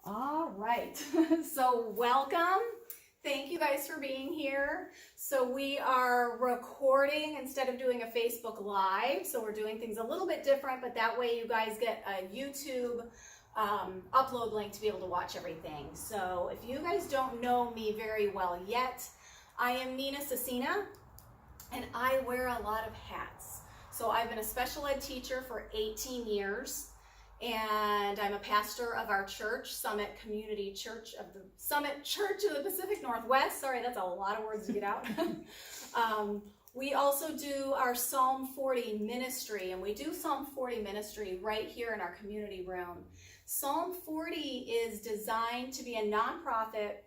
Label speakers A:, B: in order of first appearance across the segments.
A: All right, so welcome. Thank you guys for being here. So we are recording instead of doing a Facebook Live. So we're doing things a little bit different, but that way you guys get a YouTube upload link to be able to watch everything. So if you guys don't know me very well yet, I am Nina Cecina, and I wear a lot of hats. So I've been a special ed teacher for 18 years. And I'm a pastor of our church, Summit Community Church of the Summit Church of the Pacific Northwest. Sorry, that's a lot of words to get out. We also do our Psalm 40 ministry, and we do Psalm 40 ministry right here in our community room. Psalm 40 is designed to be a nonprofit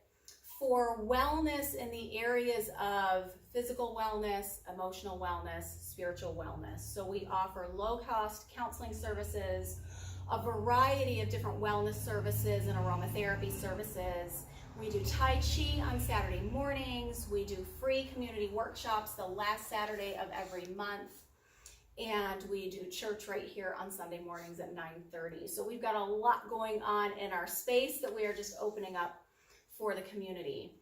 A: for wellness in the areas of physical wellness, emotional wellness, spiritual wellness. So we offer low-cost counseling services, a variety of different wellness services and aromatherapy services. We do Tai Chi on Saturday mornings. We do free community workshops the last Saturday of every month. And we do church right here on Sunday mornings at 9:30. So we've got a lot going on in our space that we are just opening up for the community.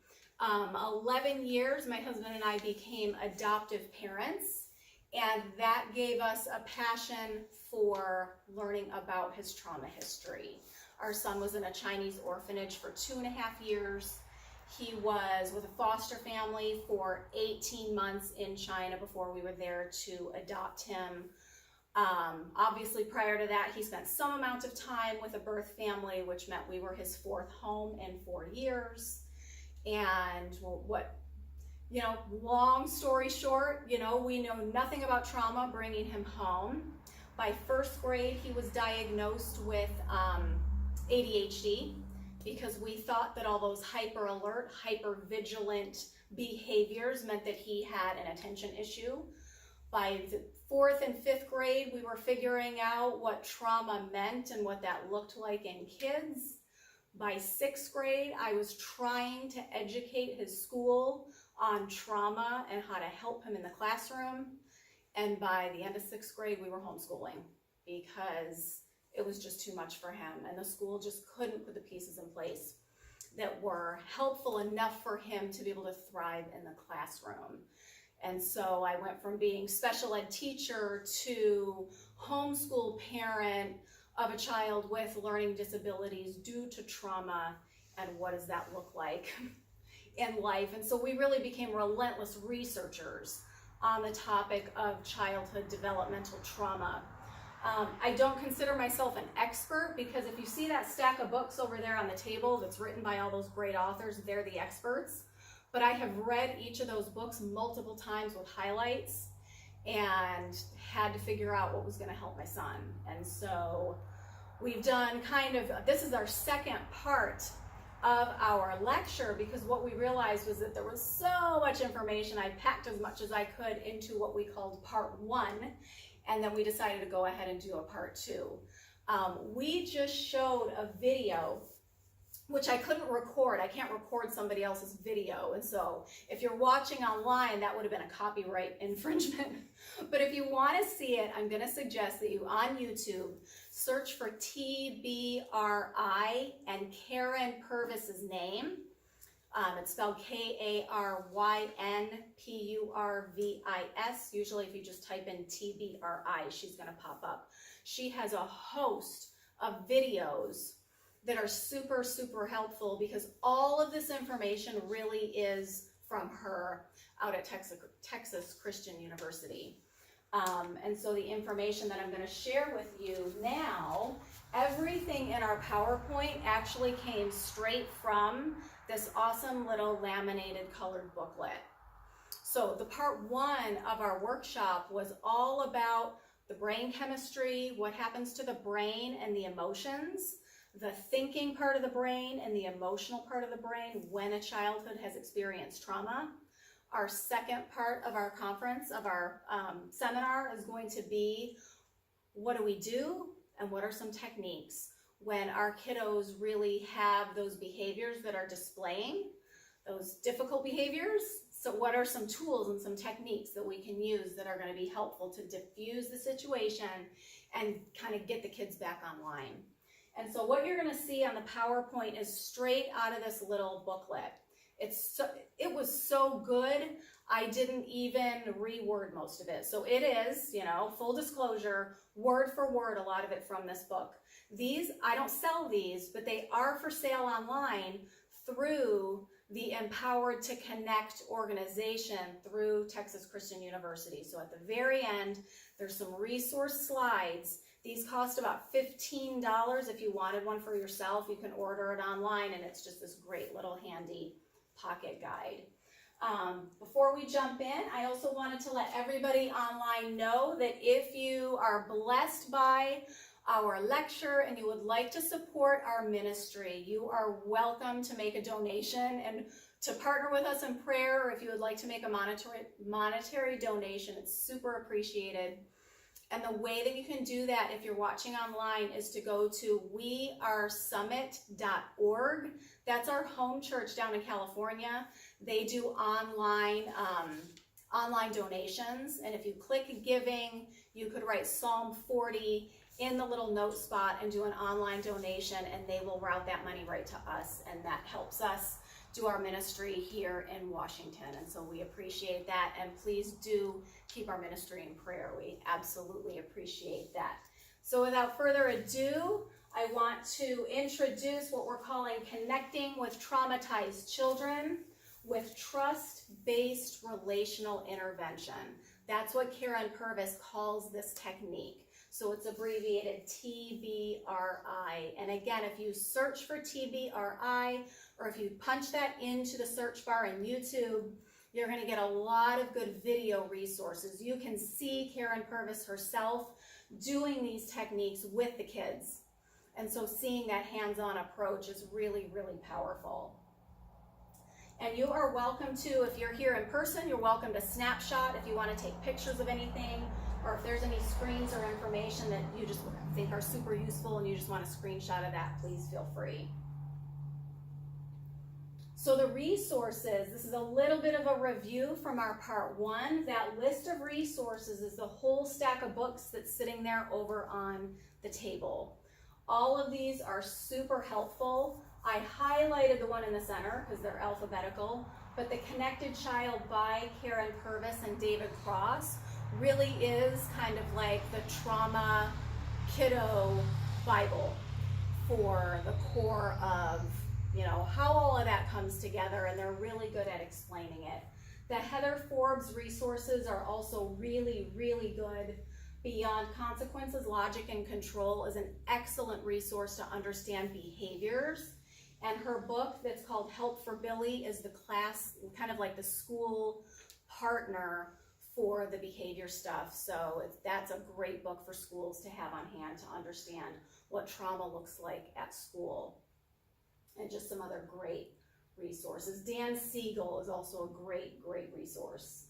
A: 11 years, my husband and I became adoptive parents. And that gave us a passion for learning about his trauma history. Our son was in a Chinese orphanage for 2.5 years. He was with a foster family for 18 months in China before we were there to adopt him. Obviously, prior to that, he spent some amount of time with a birth family, which meant we were his fourth home in 4 years. And long story short, we know nothing about trauma bringing him home. By first grade, he was diagnosed with ADHD because we thought that all those hyper alert, hyper vigilant behaviors meant that he had an attention issue. By the 4th and 5th grade, we were figuring out what trauma meant and what that looked like in kids. By 6th grade, I was trying to educate his school on trauma and how to help him in the classroom. And by the end of 6th grade, we were homeschooling because it was just too much for him. And the school just couldn't put the pieces in place that were helpful enough for him to be able to thrive in the classroom. And so I went from being special ed teacher to homeschool parent of a child with learning disabilities due to trauma, and what does that look like in life. And so we really became relentless researchers on the topic of childhood developmental trauma. I don't consider myself an expert because if you see that stack of books over there on the table that's written by all those great authors, they're the experts. But I have read each of those books multiple times with highlights and had to figure out what was going to help my son. And so we've done this is our second part of our lecture, because what we realized was that there was so much information. I packed as much as I could into what we called part 1, and then we decided to go ahead and do a part 2. We just showed a video which I couldn't record. I can't record somebody else's video. And so if you're watching online, that would have been a copyright infringement. But if you want to see it, I'm going to suggest that you on YouTube search for TBRI and Karen Purvis's name. It's spelled KARYNPURVIS. Usually if you just type in TBRI, she's going to pop up. She has a host of videos that are super, super helpful because all of this information really is from her out at Texas Christian University. And so the information that I'm going to share with you now, everything in our PowerPoint actually came straight from this awesome little laminated colored booklet. So the part 1 of our workshop was all about the brain chemistry, what happens to the brain and the emotions, the thinking part of the brain and the emotional part of the brain when a childhood has experienced trauma. Our second part of our conference, of our seminar, is going to be what do we do and what are some techniques when our kiddos really have those behaviors that are displaying those difficult behaviors. So what are some tools and some techniques that we can use that are going to be helpful to diffuse the situation and kind of get the kids back online? And so what you're going to see on the PowerPoint is straight out of this little booklet. It was so good, I didn't even reword most of it. So it is, you know, full disclosure, word for word, a lot of it from this book. These, I don't sell these, but they are for sale online through the Empowered to Connect organization through Texas Christian University. So at the very end, there's some resource slides. These cost about $15. If you wanted one for yourself, you can order it online, and it's just this great little handy pocket guide. Before we jump in, I also wanted to let everybody online know that if you are blessed by our lecture and you would like to support our ministry, you are welcome to make a donation and to partner with us in prayer, or if you would like to make a monetary donation, it's super appreciated. And the way that you can do that if you're watching online is to go to wearesummit.org. That's our home church down in California. They do online donations, and if you click giving, you could write Psalm 40 in the little note spot and do an online donation, and they will route that money right to us, and that helps us do our ministry here in Washington. And so we appreciate that, and please do keep our ministry in prayer. We absolutely appreciate that. So without further ado, I want to introduce what we're calling Connecting with Traumatized Children with Trust-Based Relational Intervention. That's what Karen Purvis calls this technique. So it's abbreviated TBRI. And again, if you search for TBRI, or if you punch that into the search bar in YouTube, you're going to get a lot of good video resources. You can see Karen Purvis herself doing these techniques with the kids. And so seeing that hands-on approach is really, really powerful. And you are welcome to, if you're here in person, you're welcome to snapshot if you want to take pictures of anything, or if there's any screens or information that you just think are super useful and you just want a screenshot of that, please feel free. So the resources, this is a little bit of a review from our part one. That list of resources is the whole stack of books that's sitting there over on the table. All of these are super helpful. I highlighted the one in the center because they're alphabetical, but The Connected Child by Karen Purvis and David Cross really is kind of like the trauma kiddo Bible for the core of, you know, how all of that comes together, and they're really good at explaining it. The Heather Forbes resources are also really, really good. Beyond Consequences, Logic and Control is an excellent resource to understand behaviors. And her book that's called Help for Billy is the class, kind of like the school partner for the behavior stuff. So that's a great book for schools to have on hand to understand what trauma looks like at school. And just some other great resources. Dan Siegel is also a great, great resource.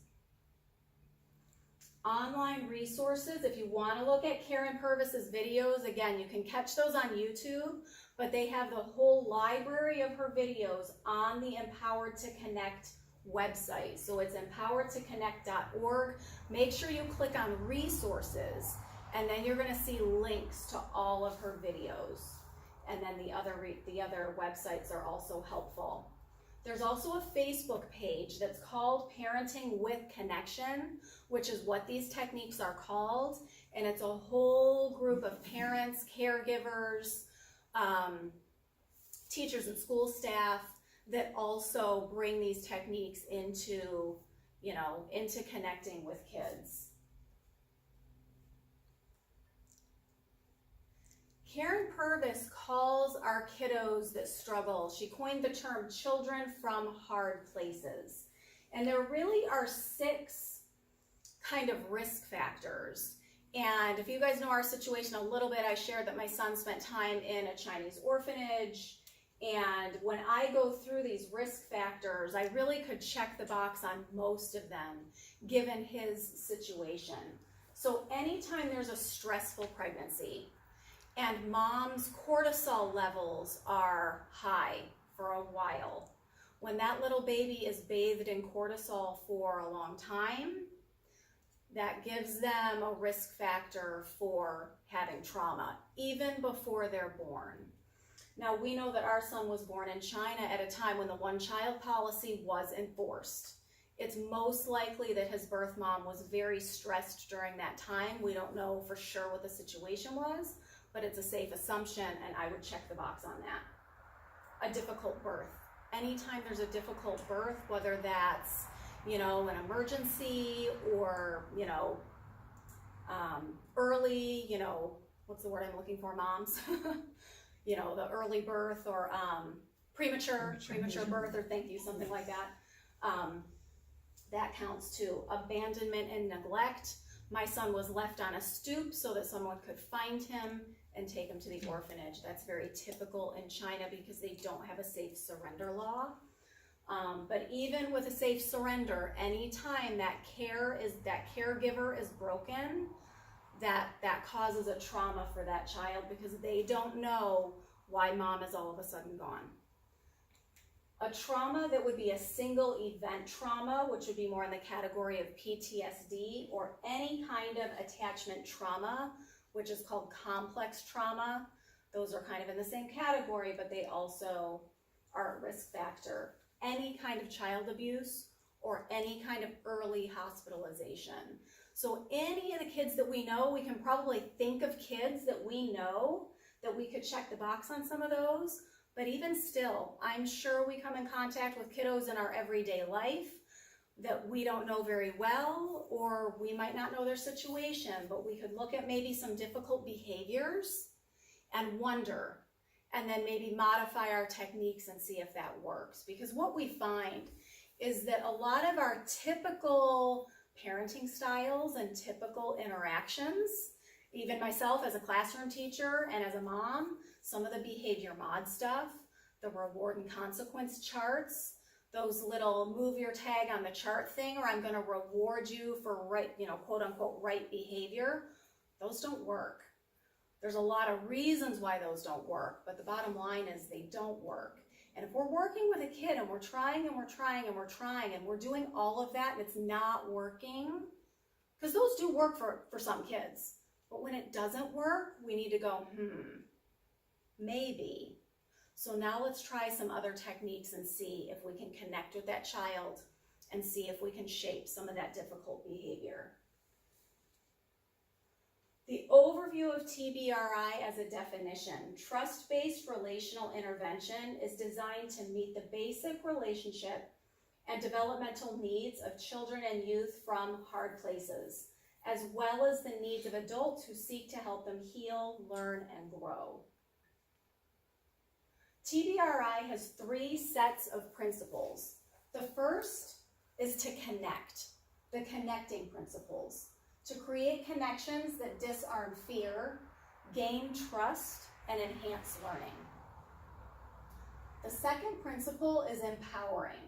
A: Online resources, if you want to look at Karen Purvis's videos, again, you can catch those on YouTube, but they have the whole library of her videos on the Empowered to Connect website. So it's empoweredtoconnect.org. Make sure you click on resources, and then you're going to see links to all of her videos. And then the other websites are also helpful. There's also a Facebook page that's called Parenting with Connection, which is what these techniques are called. And it's a whole group of parents, caregivers, teachers and school staff that also bring these techniques into, you know, into connecting with kids. Karen Purvis calls our kiddos that struggle, she coined the term children from hard places. And there really are 6 kind of risk factors. And if you guys know our situation a little bit, I shared that my son spent time in a Chinese orphanage. And when I go through these risk factors, I really could check the box on most of them, given his situation. So anytime there's a stressful pregnancy, and mom's cortisol levels are high for a while, when that little baby is bathed in cortisol for a long time, that gives them a risk factor for having trauma, even before they're born. Now, we know that our son was born in China at a time when the one-child policy was enforced. It's most likely that his birth mom was very stressed during that time. We don't know for sure what the situation was, but it's a safe assumption, and I would check the box on that. A difficult birth. Anytime there's a difficult birth, whether that's, you know, an emergency or, you know, early, you know, what's the word I'm looking for, moms? You know, the early birth or premature birth, or thank you, something like that. That counts too. Abandonment and neglect. My son was left on a stoop so that someone could find him and take him to the orphanage. That's very typical in China because they don't have a safe surrender law. But even with a safe surrender, anytime that caregiver is broken, that causes a trauma for that child because they don't know why mom is all of a sudden gone. A trauma that would be a single event trauma, which would be more in the category of PTSD, or any kind of attachment trauma, which is called complex trauma. Those are kind of in the same category, but they also are a risk factor. Any kind of child abuse or any kind of early hospitalization. So any of the kids that we know, we can probably think of kids that we know that we could check the box on some of those. But even still, I'm sure we come in contact with kiddos in our everyday life that we don't know very well, or we might not know their situation, but we could look at maybe some difficult behaviors and wonder, and then maybe modify our techniques and see if that works. Because what we find is that a lot of our typical parenting styles and typical interactions, even myself as a classroom teacher and as a mom, some of the behavior mod stuff, the reward and consequence charts, those little move your tag on the chart thing, or I'm going to reward you for right, you know, quote unquote right behavior, those don't work. There's a lot of reasons why those don't work, but the bottom line is they don't work. And if we're working with a kid and we're trying and we're trying and we're trying and we're doing all of that and it's not working, because those do work for some kids, but when it doesn't work, we need to go, maybe. So now let's try some other techniques and see if we can connect with that child and see if we can shape some of that difficult behavior. The overview of TBRI as a definition: trust-based relational intervention is designed to meet the basic relationship and developmental needs of children and youth from hard places, as well as the needs of adults who seek to help them heal, learn, and grow. TBRI has 3 sets of principles. The first is to connect, the connecting principles, to create connections that disarm fear, gain trust, and enhance learning. The second principle is empowering.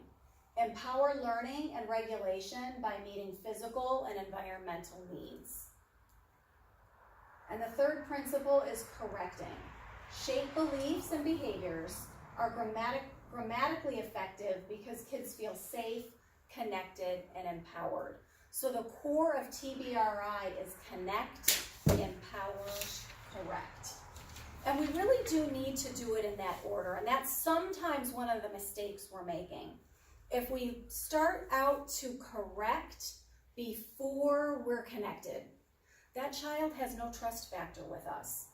A: Empower learning and regulation by meeting physical and environmental needs. And the third principle is correcting. Shape beliefs and behaviors are grammatically effective because kids feel safe, connected, and empowered. So the core of TBRI is connect, empower, correct. And we really do need to do it in that order, and that's sometimes one of the mistakes we're making. If we start out to correct before we're connected, that child has no trust factor with us.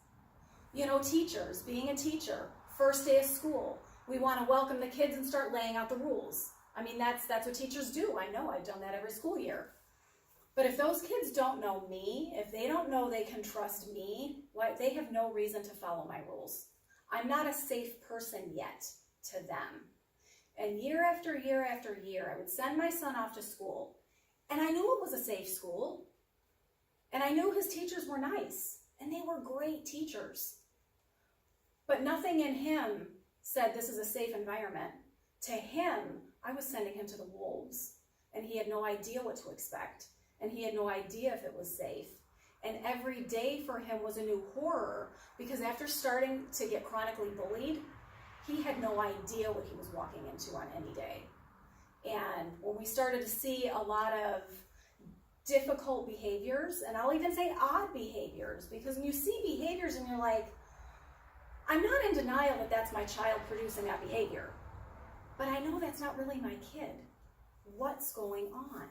A: You know, teachers, being a teacher, first day of school, we want to welcome the kids and start laying out the rules. I mean, that's what teachers do. I know, I've done that every school year. But if those kids don't know me, if they don't know they can trust me, they have no reason to follow my rules. I'm not a safe person yet to them. And year after year after year, I would send my son off to school, and I knew it was a safe school, and I knew his teachers were nice, and they were great teachers. But nothing in him said this is a safe environment. To him, I was sending him to the wolves, and he had no idea what to expect, and he had no idea if it was safe. And every day for him was a new horror, because after starting to get chronically bullied, he had no idea what he was walking into on any day. And when we started to see a lot of difficult behaviors, and I'll even say odd behaviors, because when you see behaviors and you're like, I'm not in denial that that's my child producing that behavior, but I know that's not really my kid. What's going on?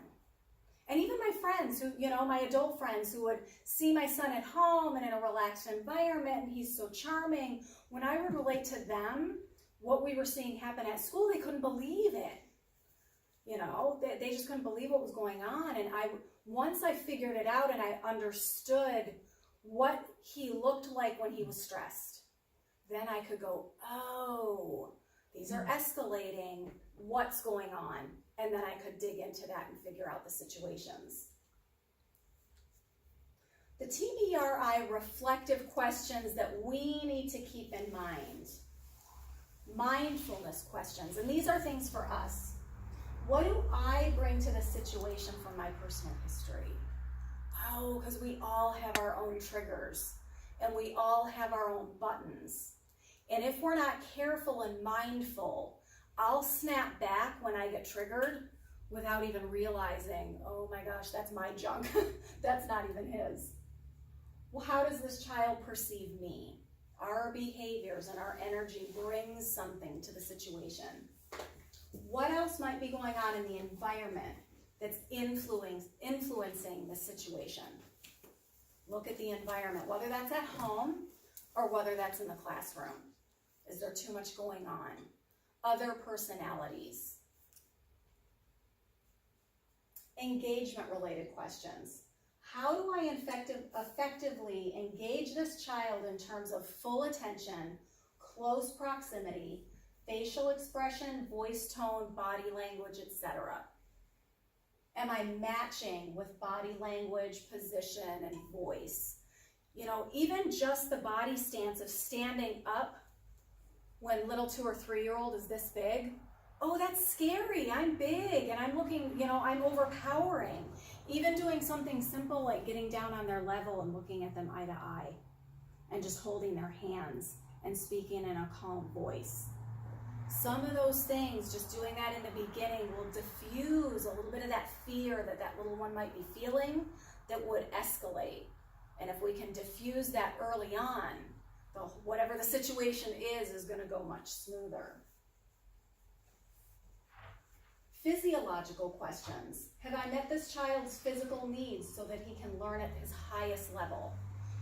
A: And even my friends who, my adult friends who would see my son at home and in a relaxed environment, and he's so charming, when I would relate to them what we were seeing happen at school, they couldn't believe it. They just couldn't believe what was going on. And once I figured it out and I understood what he looked like when he was stressed, then I could go, oh, these are escalating. What's going on? And then I could dig into that and figure out the situations. The TBRI reflective questions that we need to keep in mind. Mindfulness questions. And these are things for us. What do I bring to the situation from my personal history? Oh, because we all have our own triggers and we all have our own buttons. And if we're not careful and mindful, I'll snap back when I get triggered without even realizing, oh my gosh, that's my junk. That's not even his. Well, how does this child perceive me? Our behaviors and our energy brings something to the situation. What else might be going on in the environment that's influencing the situation? Look at the environment, whether that's at home or whether that's in the classroom. Is there too much going on? Other personalities. Engagement-related questions. How do I effectively engage this child in terms of full attention, close proximity, facial expression, voice tone, body language, etc.? Am I matching with body language, position, and voice? Even just the body stance of standing up when little 2 or 3-year-old is this big. Oh, that's scary. I'm big and I'm looking, I'm overpowering. Even doing something simple like getting down on their level and looking at them eye to eye and just holding their hands and speaking in a calm voice. Some of those things, just doing that in the beginning, will diffuse a little bit of that fear that little one might be feeling that would escalate. And if we can diffuse that early on, whatever the situation is going to go much smoother. Physiological questions. Have I met this child's physical needs so that he can learn at his highest level?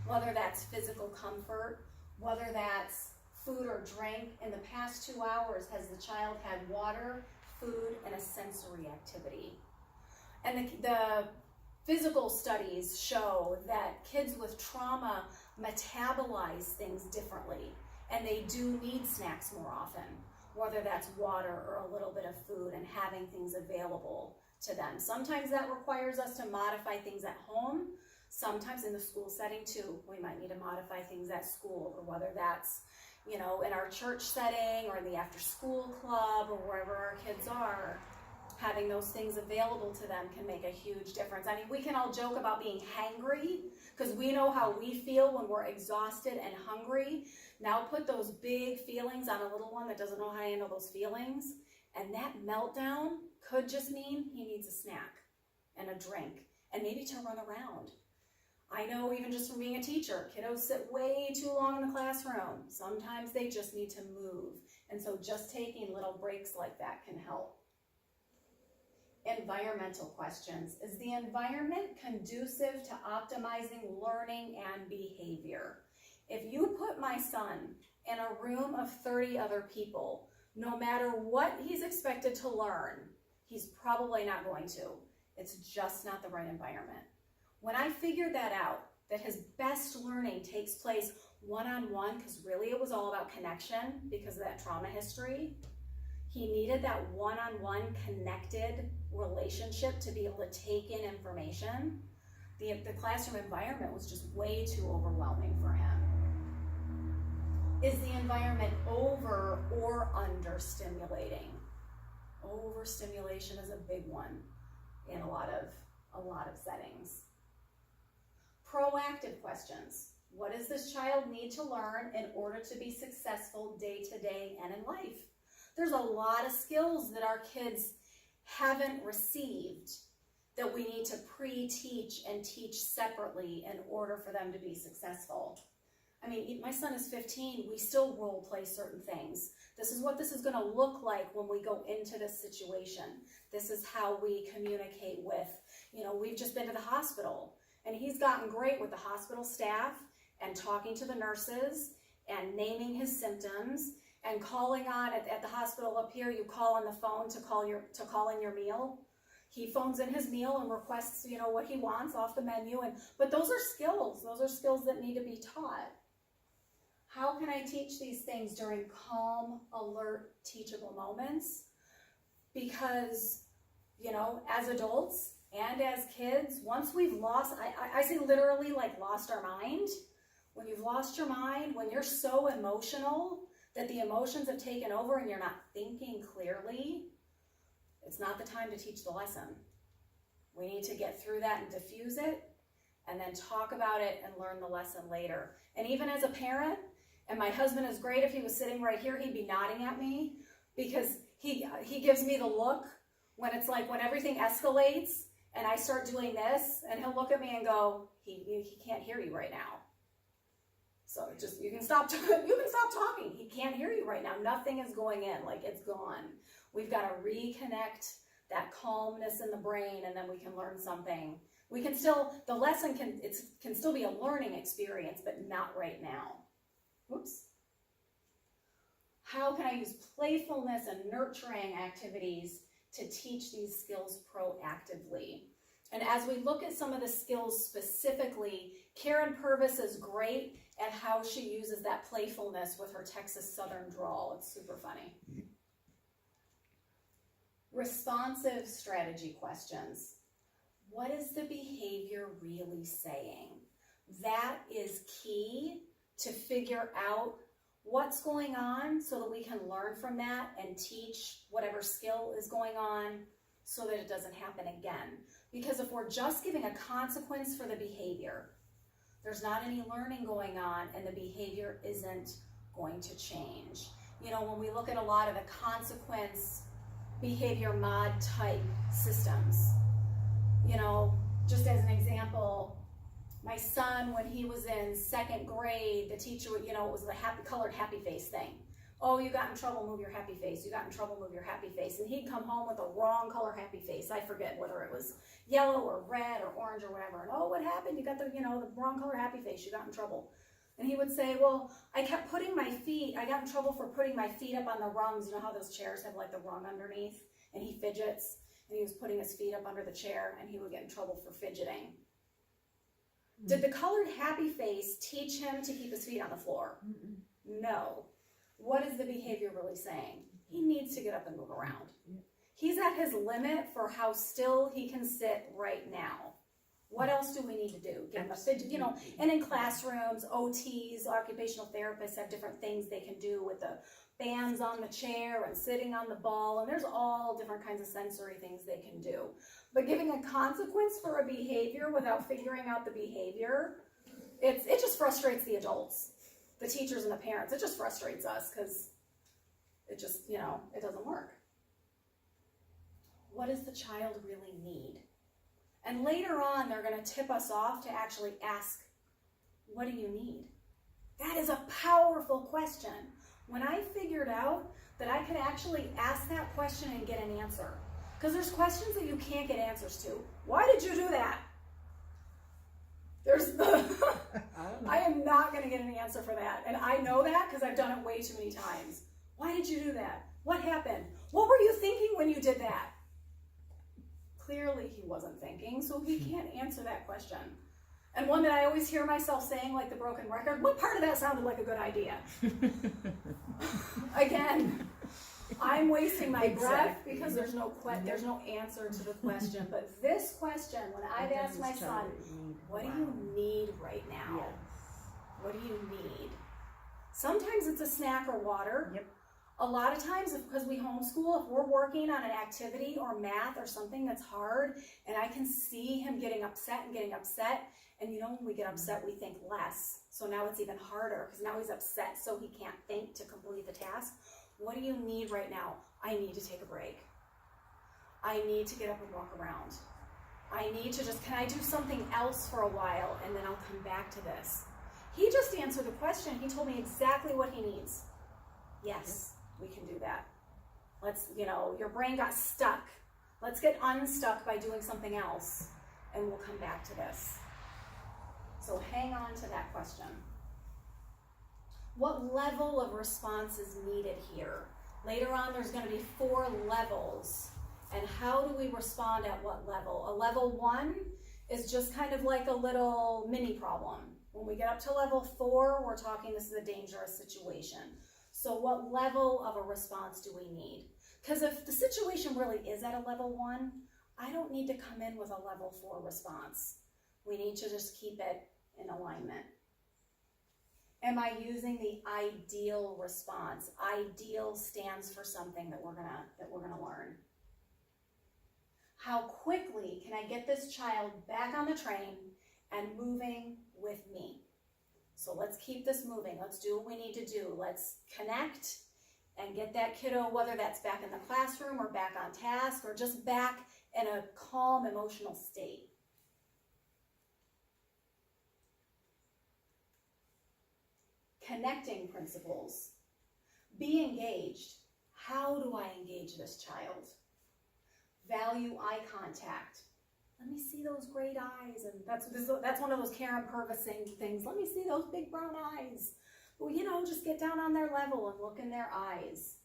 A: Whether that's physical comfort, whether that's food or drink. In the past 2 hours, has the child had water, food, and a sensory activity? And the physical studies show that kids with trauma metabolize things differently, and they do need snacks more often, whether that's water or a little bit of food, and having things available to them. Sometimes that requires us to modify things at home. Sometimes in the school setting too, we might need to modify things at school, or whether that's, in our church setting or in the after school club or wherever our kids are. Having those things available to them can make a huge difference. I mean, we can all joke about being hangry because we know how we feel when we're exhausted and hungry. Now put those big feelings on a little one that doesn't know how to handle those feelings, and that meltdown could just mean he needs a snack and a drink and maybe to run around. I know even just from being a teacher, kiddos sit way too long in the classroom. Sometimes they just need to move. And so just taking little breaks like that can help. Environmental questions. Is the environment conducive to optimizing learning and behavior? If you put my son in a room of 30 other people, no matter what he's expected to learn, he's probably not going to. It's just not the right environment. When I figured that out, that his best learning takes place one-on-one, because really it was all about connection because of that trauma history, he needed that one-on-one connected relationship to be able to take in information. The classroom environment was just way too overwhelming for him. Is the environment over or under stimulating? Overstimulation is a big one in a lot of settings. Proactive questions. What does this child need to learn in order to be successful day to day and in life? There's a lot of skills that our kids haven't received that we need to pre-teach and teach separately in order for them to be successful. I mean, my son is 15, we still role play certain things. This is what this is gonna look like when we go into this situation. This is how we communicate with, we've just been to the hospital, and he's gotten great with the hospital staff and talking to the nurses and naming his symptoms and calling on at the hospital up here. You call on the phone to call in your meal. He phones in his meal and requests, what he wants off the menu. But those are skills. Those are skills that need to be taught. How can I teach these things during calm, alert, teachable moments? Because, as adults and as kids, once we've lost, I say literally like lost our mind. When you've lost your mind, when you're so emotional that the emotions have taken over and you're not thinking clearly, it's not the time to teach the lesson. We need to get through that and diffuse it and then talk about it and learn the lesson later. And even as a parent, and my husband is great, if he was sitting right here, he'd be nodding at me because he gives me the look when it's like when everything escalates and I start doing this, and he'll look at me and go, he can't hear you right now. So you can stop talking. He can't hear you right now. Nothing is going in, like it's gone. We've got to reconnect that calmness in the brain, and then we can learn something. The lesson can still be a learning experience, but not right now. Whoops. How can I use playfulness and nurturing activities to teach these skills proactively? And as we look at some of the skills specifically, Karen Purvis is great at how she uses that playfulness with her Texas Southern drawl. It's super funny. Responsive strategy questions. What is the behavior really saying? That is key to figure out what's going on so that we can learn from that and teach whatever skill is going on so that it doesn't happen again. Because if we're just giving a consequence for the behavior, there's not any learning going on and the behavior isn't going to change. When we look at a lot of the consequence behavior mod type systems, just as an example, my son, when he was in second grade, the teacher would, it was the colored happy face thing. Oh, you got in trouble, move your happy face. You got in trouble, move your happy face. And he'd come home with a wrong color happy face. I forget whether it was yellow or red or orange or whatever. And oh, what happened? You got the wrong color happy face. You got in trouble. And he would say, well, I got in trouble for putting my feet up on the rungs. You know how those chairs have like the rung underneath? And he fidgets. And he was putting his feet up under the chair and he would get in trouble for fidgeting. Did the colored happy face teach him to keep his feet on the floor? No. What is the behavior really saying? He needs to get up and move around. He's at his limit for how still he can sit right now. What else do we need to do? Give him a fidget, and in classrooms, OTs, occupational therapists have different things they can do with the bands on the chair and sitting on the ball, and there's all different kinds of sensory things they can do. But giving a consequence for a behavior without figuring out the behavior, it just frustrates the adults, the teachers and the parents. It just frustrates us because it just, it doesn't work. What does the child really need? And later on, they're going to tip us off to actually ask, what do you need? That is a powerful question. When I figured out that I could actually ask that question and get an answer, because there's questions that you can't get answers to. Why did you do that? I am not going to get an answer for that. And I know that because I've done it way too many times. Why did you do that? What happened? What were you thinking when you did that? Clearly he wasn't thinking, so he can't answer that question. And one that I always hear myself saying, like the broken record, what part of that sounded like a good idea? Again, I'm wasting my breath because there's no answer to the question. But this question, when I've asked my son, what do you need right now? Yes. What do you need? Sometimes it's a snack or water.
B: Yep.
A: A lot of times, because we homeschool, if we're working on an activity or math or something that's hard, and I can see him getting upset, and when we get upset, we think less. So now it's even harder, because now he's upset, so he can't think to complete the task. What do you need right now? I need to take a break. I need to get up and walk around. I need to just, can I do something else for a while and then I'll come back to this? He just answered the question. He told me exactly what he needs. Yes, we can do that. Let's, your brain got stuck. Let's get unstuck by doing something else, and we'll come back to this. So hang on to that question. What level of response is needed here? Later on, there's going to be 4 levels. And how do we respond at what level? A level 1 is just kind of like a little mini problem. When we get up to level 4, we're talking this is a dangerous situation. So what level of a response do we need? Because if the situation really is at a level 1, I don't need to come in with a level 4 response. We need to just keep it in alignment. Am I using the ideal response? Ideal stands for something that we're gonna learn. How quickly can I get this child back on the train and moving with me? So let's keep this moving. Let's do what we need to do. Let's connect and get that kiddo, whether that's back in the classroom or back on task or just back in a calm emotional state. Connecting principles. Be engaged. How do I engage this child? Value eye contact. Let me see those great eyes. And that's one of those Karen Purvising things. Let me see those big brown eyes. Well, just get down on their level and look in their eyes.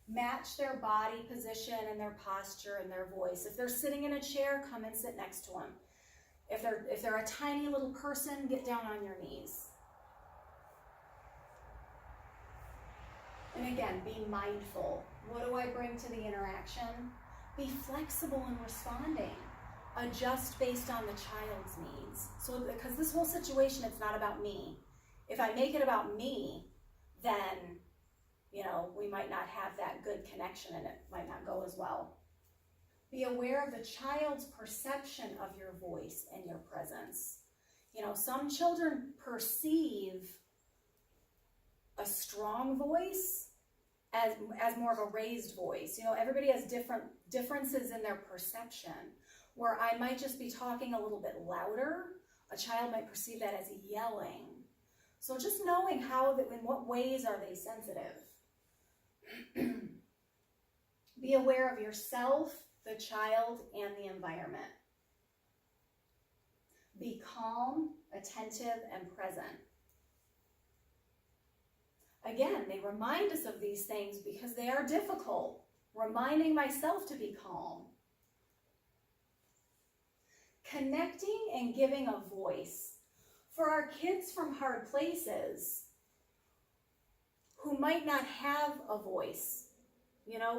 A: Match their body position and their posture and their voice. If they're sitting in a chair, come and sit next to them. If they're a tiny little person, get down on your knees. And again, be mindful. What do I bring to the interaction? Be flexible in responding. Adjust based on the child's needs. So, because this whole situation, it's not about me. If I make it about me, then, we might not have that good connection and it might not go as well. Be aware of the child's perception of your voice and your presence. Some children perceive a strong voice as more of a raised voice. Everybody has differences in their perception, where I might just be talking a little bit louder. A child might perceive that as yelling. So just knowing in what ways are they sensitive. Be aware of yourself, the child, and the environment. Be calm, attentive, and present. Again, they remind us of these things because they are difficult. Reminding myself to be calm. Connecting and giving a voice. For our kids from hard places who might not have a voice,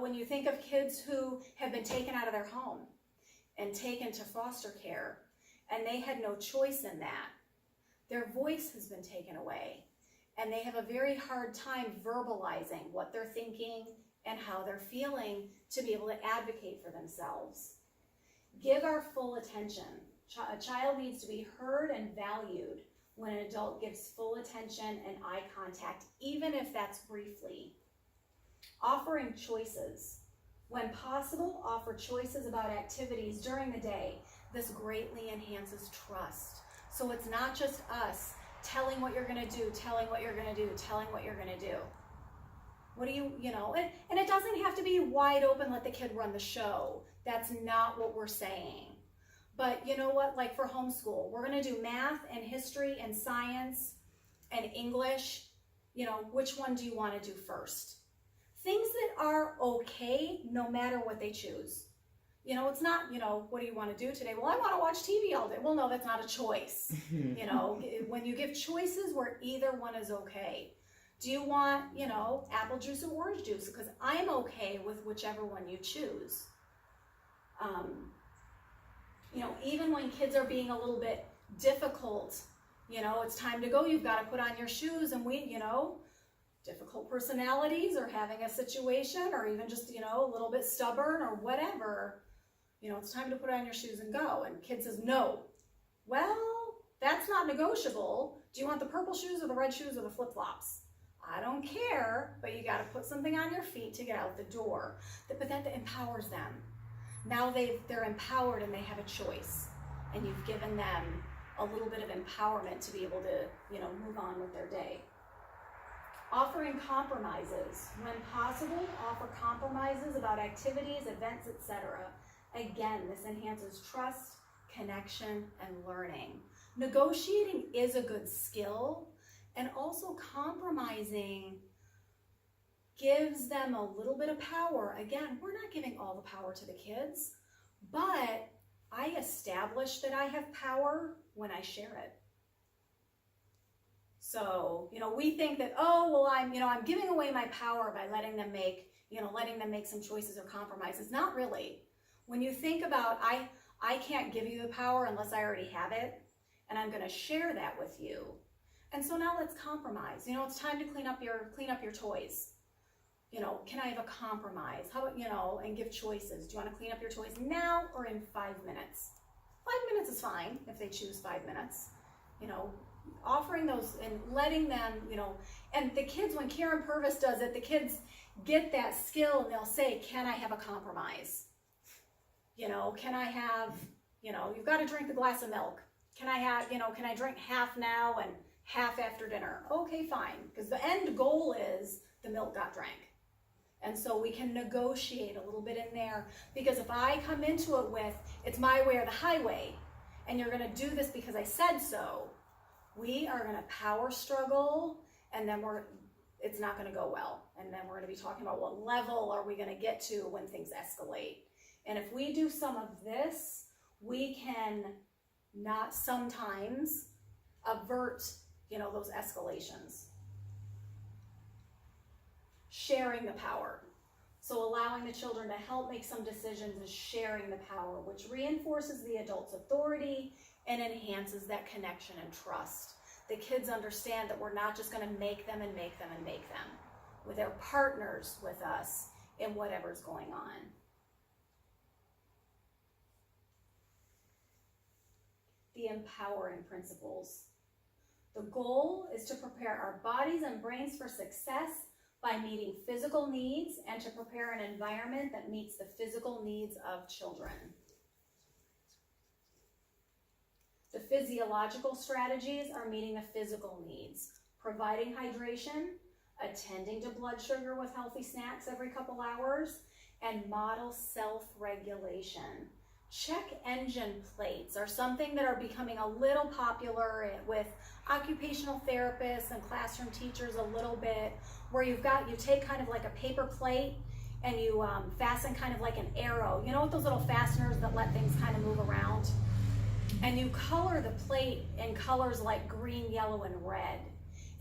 A: when you think of kids who have been taken out of their home and taken to foster care, and they had no choice in that, their voice has been taken away, and they have a very hard time verbalizing what they're thinking and how they're feeling to be able to advocate for themselves. Give our full attention. A child needs to be heard and valued when an adult gives full attention and eye contact, even if that's briefly. Offering choices. When possible, offer choices about activities during the day. This greatly enhances trust. So it's not just us telling what you're going to do, telling what you're going to do, telling what you're going to do. What do and it doesn't have to be wide open, let the kid run the show. That's not what we're saying. But you know what, like for homeschool, we're going to do math and history and science and English. Which one do you want to do first? Things that are okay no matter what they choose. It's not, what do you want to do today? Well, I want to watch TV all day. Well, no, that's not a choice. When you give choices where either one is okay. Do you want, apple juice or orange juice? Because I'm okay with whichever one you choose. Even when kids are being a little bit difficult, it's time to go, you've got to put on your shoes, and difficult personalities or having a situation or even just, a little bit stubborn or whatever, it's time to put on your shoes and go. And kid says, no. Well, that's not negotiable. Do you want the purple shoes or the red shoes or the flip-flops? I don't care, but you got to put something on your feet to get out the door. But that empowers them. Now they're empowered and they have a choice. and you've given them a little bit of empowerment to be able to, you know, move on with their day. Offering compromises. When possible, offer compromises about activities, events, etc. Again, this enhances trust, connection, and learning. Negotiating is a good skill, and also compromising gives them a little bit of power. Again, we're not giving all the power to the kids, but I establish that I have power when I share it. So, you know, we think that, oh, well, I'm giving away my power by letting them make some choices or compromises. Not really. When you think about, I can't give you the power unless I already have it, and I'm going to share that with you. And so now let's compromise. You know, it's time to clean up your toys. You know, can I have a compromise? How about, you know, and give choices. Do you want to clean up your toys now or in 5 minutes? 5 minutes is fine if they choose 5 minutes. You know, offering those and letting them, you know, and the kids, when Karen Purvis does it, the kids get that skill and they'll say, can I have a compromise? You know, can I have, you know, you've got to drink the glass of milk. Can I have, you know, can I drink half now and half after dinner? Okay, fine. Because the end goal is the milk got drank. And so we can negotiate a little bit in there, because if I come into it with, it's my way or the highway, and you're going to do this because I said so, we are going to power struggle, and then it's not going to go well. And then we're going to be talking about what level are we going to get to when things escalate. And if we do some of this, we can not sometimes avert, you know, those escalations. Sharing the power. So allowing the children to help make some decisions is sharing the power, which reinforces the adult's authority and enhances that connection and trust. The kids understand that we're not just going to make them and make them and make them. They're partners with us in whatever's going on. The empowering principles. The goal is to prepare our bodies and brains for success by meeting physical needs and to prepare an environment that meets the physical needs of children. The physiological strategies are meeting the physical needs, providing hydration, attending to blood sugar with healthy snacks every couple hours, and model self-regulation. Check engine plates are something that are becoming a little popular with occupational therapists and classroom teachers a little bit, where you take kind of like a paper plate and you fasten kind of like an arrow. You know, with those little fasteners that let things kind of move around? And you color the plate in colors like green, yellow, and red.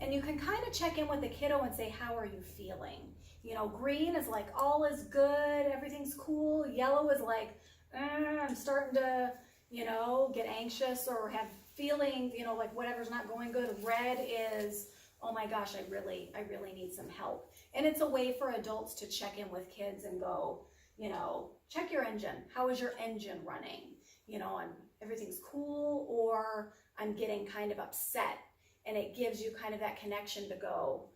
A: And you can kind of check in with the kiddo and say, how are you feeling? You know, green is like, all is good, everything's cool. Yellow is like, I'm starting to, you know, get anxious or have feeling, you know, like whatever's not going good. Red is, oh my gosh, I really need some help. And it's a way for adults to check in with kids and go, you know, check your engine. How is your engine running? You know, and everything's cool, or I'm getting kind of upset. And it gives you kind of that connection to go,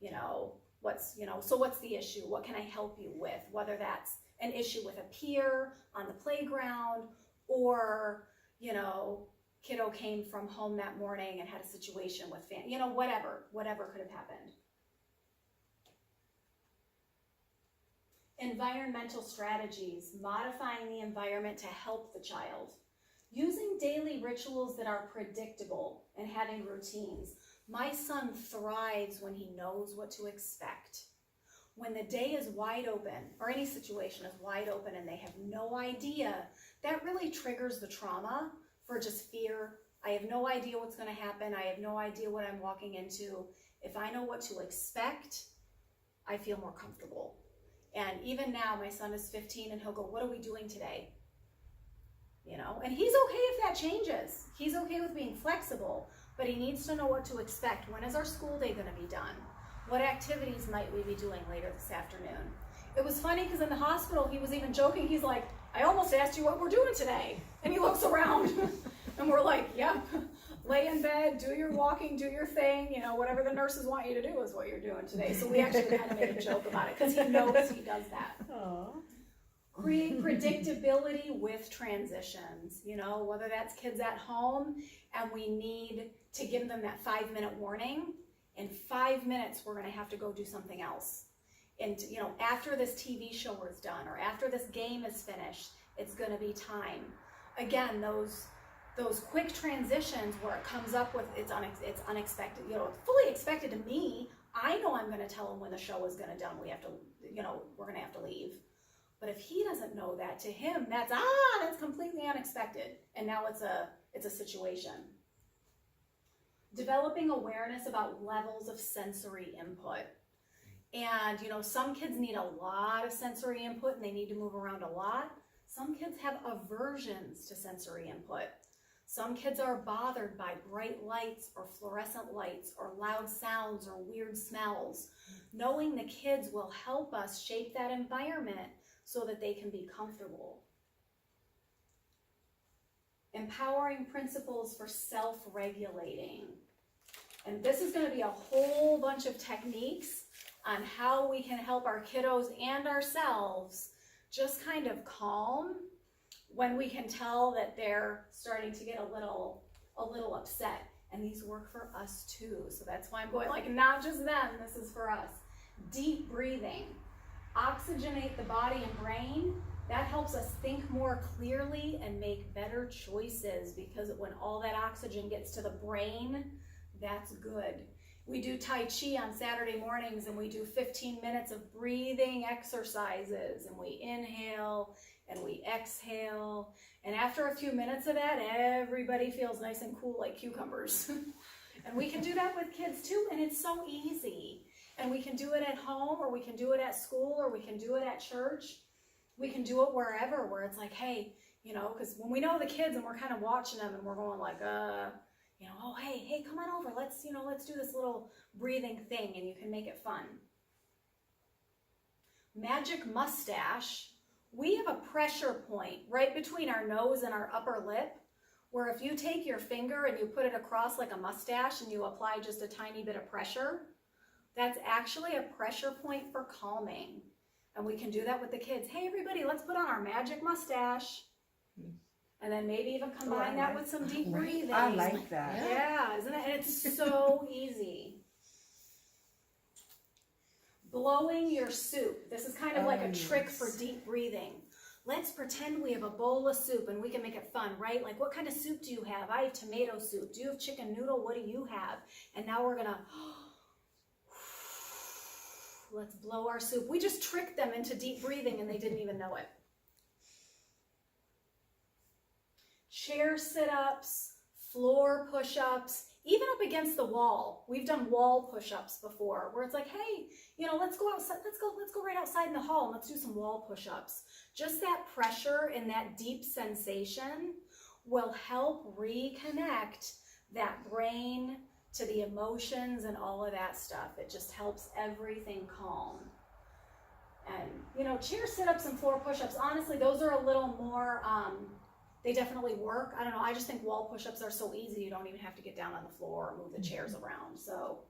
A: you know, what's the issue? What can I help you with? Whether that's an issue with a peer on the playground, or, you know, kiddo came from home that morning and had a situation with family, you know, whatever could have happened. Environmental strategies, modifying the environment to help the child. Using daily rituals that are predictable and having routines. My son thrives when he knows what to expect. When the day is wide open, or any situation is wide open and they have no idea, that really triggers the trauma for just fear. I have no idea what's going to happen. I have no idea what I'm walking into. If I know what to expect, I feel more comfortable. And even now, my son is 15 and he'll go, what are we doing today? You know, and he's okay if that changes. He's okay with being flexible, but he needs to know what to expect. When is our school day going to be done? What activities might we be doing later this afternoon? It was funny because in the hospital, he was even joking. He's like, I almost asked you what we're doing today. And he looks around and we're like, yeah, lay in bed, do your walking, do your thing. You know, whatever the nurses want you to do is what you're doing today. So we actually kind of made a joke about it because he knows he does that.
B: Aww.
A: Create predictability with transitions, you know, whether that's kids at home and we need to give them that 5-minute warning. In 5 minutes, we're going to have to go do something else. And, you know, after this TV show is done or after this game is finished, it's going to be time. Again, those quick transitions where it comes up with it's unexpected, you know, fully expected to me. I know I'm going to tell him when the show is going to done. We have to, you know, we're going to have to leave. But if he doesn't know that, to him, that's completely unexpected. And now it's a situation. Developing awareness about levels of sensory input. And, you know, some kids need a lot of sensory input and they need to move around a lot. Some kids have aversions to sensory input. Some kids are bothered by bright lights or fluorescent lights or loud sounds or weird smells. Knowing the kids will help us shape that environment so that they can be comfortable. Empowering principles for self-regulating. And this is going to be a whole bunch of techniques on how we can help our kiddos and ourselves just kind of calm when we can tell that they're starting to get a little upset. And these work for us too. So that's why I'm going like, not just them, this is for us. Deep breathing. Oxygenate the body and brain. That helps us think more clearly and make better choices, because when all that oxygen gets to the brain, that's good. We do Tai Chi on Saturday mornings and we do 15 minutes of breathing exercises, and we inhale and we exhale. And after a few minutes of that, everybody feels nice and cool like cucumbers. And we can do that with kids too, and it's so easy. And we can do it at home, or we can do it at school, or we can do it at church. We can do it wherever, where it's like, hey, you know, because when we know the kids and we're kind of watching them and we're going like, you know, oh, hey, come on over. Let's do this little breathing thing, and you can make it fun. Magic mustache. We have a pressure point right between our nose and our upper lip, where if you take your finger and you put it across like a mustache and you apply just a tiny bit of pressure, that's actually a pressure point for calming. And we can do that with the kids. Hey, everybody, let's put on our magic mustache. And then maybe even combine that with some deep breathing.
B: I like that.
A: Yeah, isn't it? And it's so easy. Blowing your soup. This is kind of like a trick for deep breathing. Let's pretend we have a bowl of soup and we can make it fun, right? Like, what kind of soup do you have? I have tomato soup. Do you have chicken noodle? What do you have? And now we're gonna, let's blow our soup. We just tricked them into deep breathing and they didn't even know it. Chair sit-ups, floor push-ups, even up against the wall. We've done wall push-ups before, where it's like, hey, you know, let's go outside, let's go right outside in the hall and let's do some wall push-ups. Just that pressure and that deep sensation will help reconnect that brain to the emotions and all of that stuff. It just helps everything calm. And, you know, chair sit-ups and floor push-ups, honestly, those are a little more, they definitely work. I don't know, I just think wall push-ups are so easy, you don't even have to get down on the floor or move the chairs around. So,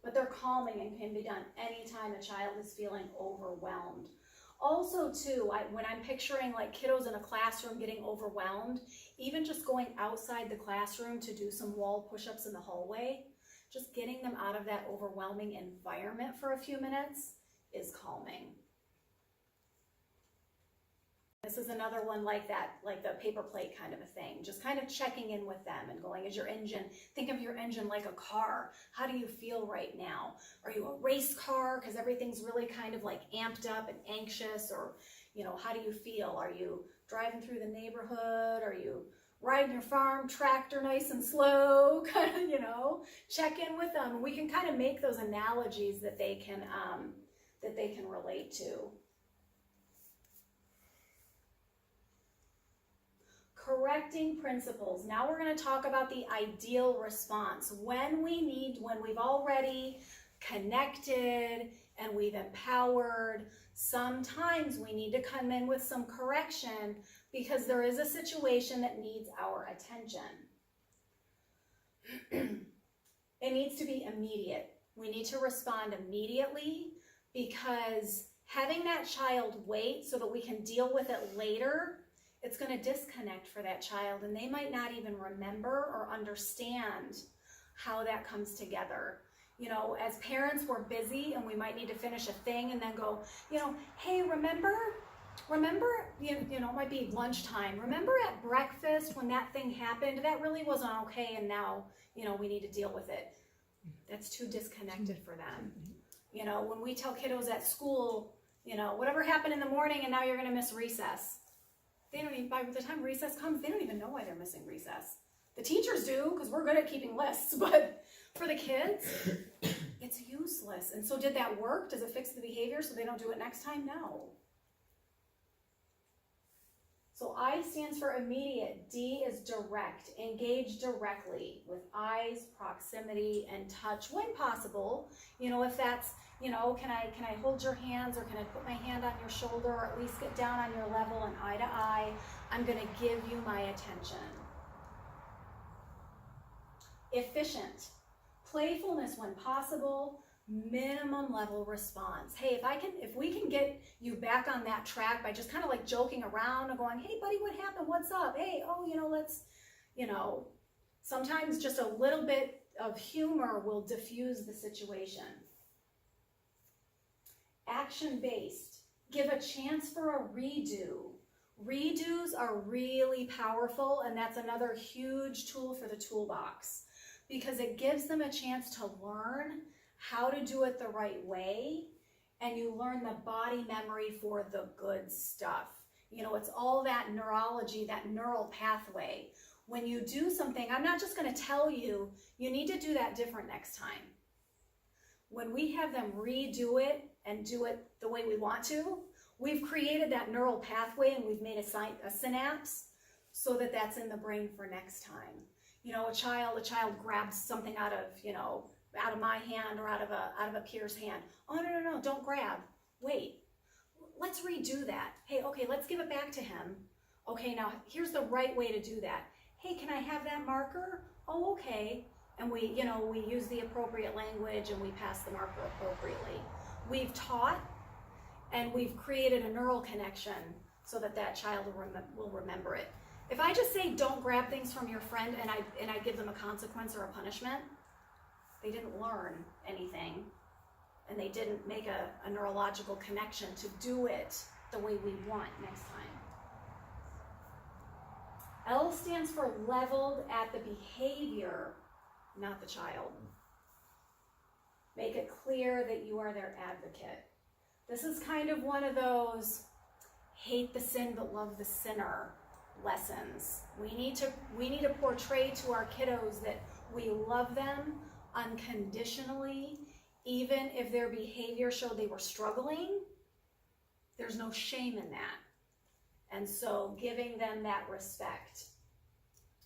A: but they're calming and can be done anytime a child is feeling overwhelmed. Also too, when I'm picturing like kiddos in a classroom getting overwhelmed, even just going outside the classroom to do some wall push-ups in the hallway, just getting them out of that overwhelming environment for a few minutes is calming. This is another one like that, like the paper plate kind of a thing. Just kind of checking in with them and going, is your engine, think of your engine like a car. How do you feel right now? Are you a race car because everything's really kind of like amped up and anxious? Or, you know, how do you feel? Are you driving through the neighborhood? Are you riding your farm tractor nice and slow? Kind of, you know, check in with them. We can kind of make those analogies that they can relate to. Correcting principles. Now we're going to talk about the ideal response. When we've already connected and we've empowered, sometimes we need to come in with some correction because there is a situation that needs our attention. It needs to be immediate. We need to respond immediately because Having that child wait so that we can deal with it later, it's going to disconnect for that child, and they might not even remember or understand how that comes together. You know, as parents, we're busy and we might need to finish a thing and then go, you know, hey, remember, you know, it might be lunchtime. Remember at breakfast when that thing happened? That really wasn't okay, and now, you know, we need to deal with it. That's too disconnected for them. You know, when we tell kiddos at school, you know, whatever happened in the morning and now you're going to miss recess. They don't even, by the time recess comes, they don't even know why they're missing recess. The teachers do, because we're good at keeping lists, but for the kids, it's useless. And so did that work? Does it fix the behavior so they don't do it next time? No. So I stands for immediate. D is direct. Engage directly with eyes, proximity, and touch when possible. You know, if that's, you know, can I hold your hands, or can I put my hand on your shoulder, or at least get down on your level and eye to eye? I'm going to give you my attention. Efficient. Playfulness when possible. Minimum level response. Hey, if we can get you back on that track by just kind of like joking around and going, hey buddy, what happened? What's up? Hey, oh, you know, let's, you know, sometimes just a little bit of humor will diffuse the situation. Action-based. Give a chance for a redo. Redos are really powerful, and that's another huge tool for the toolbox, because it gives them a chance to learn how to do it the right way, and you learn the body memory for the good stuff. You know, it's all that neurology, that neural pathway. When you do something, I'm not just going to tell you, you need to do that different next time. When we have them redo it and do it the way we want to, we've created that neural pathway and we've made a synapse so that that's in the brain for next time. You know, a child grabs something out of, you know, out of my hand or out of a peer's hand. Oh, no, don't grab. Wait, let's redo that. Hey, okay, let's give it back to him. Okay, now here's the right way to do that. Hey, can I have that marker? Oh, okay. And we use the appropriate language and we pass the marker appropriately. We've taught and we've created a neural connection so that that child will remember it. If I just say don't grab things from your friend and I give them a consequence or a punishment, they didn't learn anything, and they didn't make a neurological connection to do it the way we want next time. L stands for leveled at the behavior, not the child. Make it clear that you are their advocate. This is kind of one of those hate the sin but love the sinner lessons. We need to portray to our kiddos that we love them unconditionally, even if their behavior showed they were struggling. There's no shame in that. And so giving them that respect.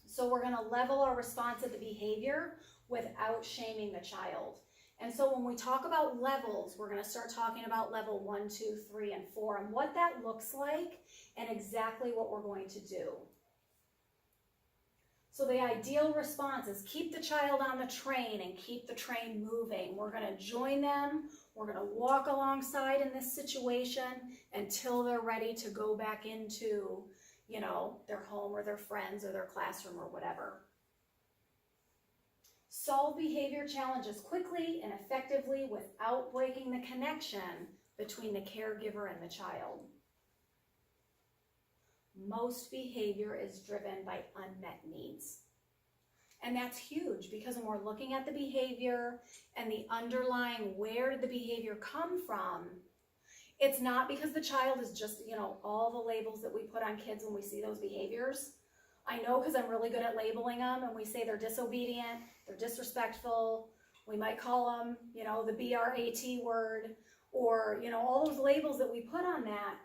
A: So we're going to level our response at the behavior without shaming the child. And so when we talk about levels, we're going to start talking about level 1, 2, 3, and 4, and what that looks like and exactly what we're going to do. So the ideal response is keep the child on the train and keep the train moving. We're going to join them. We're going to walk alongside in this situation until they're ready to go back into, you know, their home or their friends or their classroom or whatever. Solve behavior challenges quickly and effectively without breaking the connection between the caregiver and the child. Most behavior is driven by unmet needs. And that's huge, because when we're looking at the behavior and the underlying where did the behavior come from, it's not because the child is just, you know, all the labels that we put on kids when we see those behaviors. I know, because I'm really good at labeling them, and we say they're disobedient, they're disrespectful. We might call them, you know, the BRAT word, or, you know, all those labels that we put on that.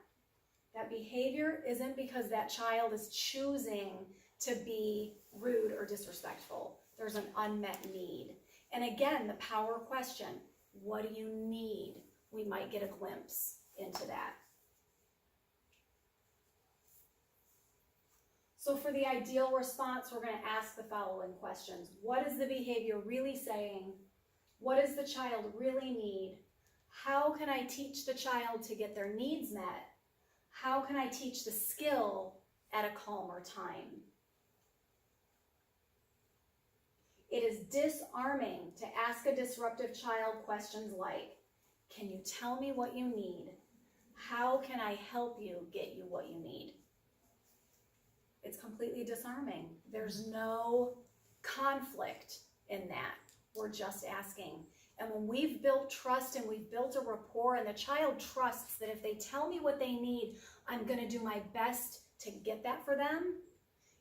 A: That behavior isn't because that child is choosing to be rude or disrespectful. There's an unmet need. And again, the power question, what do you need? We might get a glimpse into that. So for the ideal response, we're going to ask the following questions. What is the behavior really saying? What does the child really need? How can I teach the child to get their needs met? How can I teach the skill at a calmer time? It is disarming to ask a disruptive child questions like, can you tell me what you need? How can I help you get you what you need? It's completely disarming. There's no conflict in that. We're just asking. And when we've built trust and we've built a rapport and the child trusts that if they tell me what they need, I'm going to do my best to get that for them.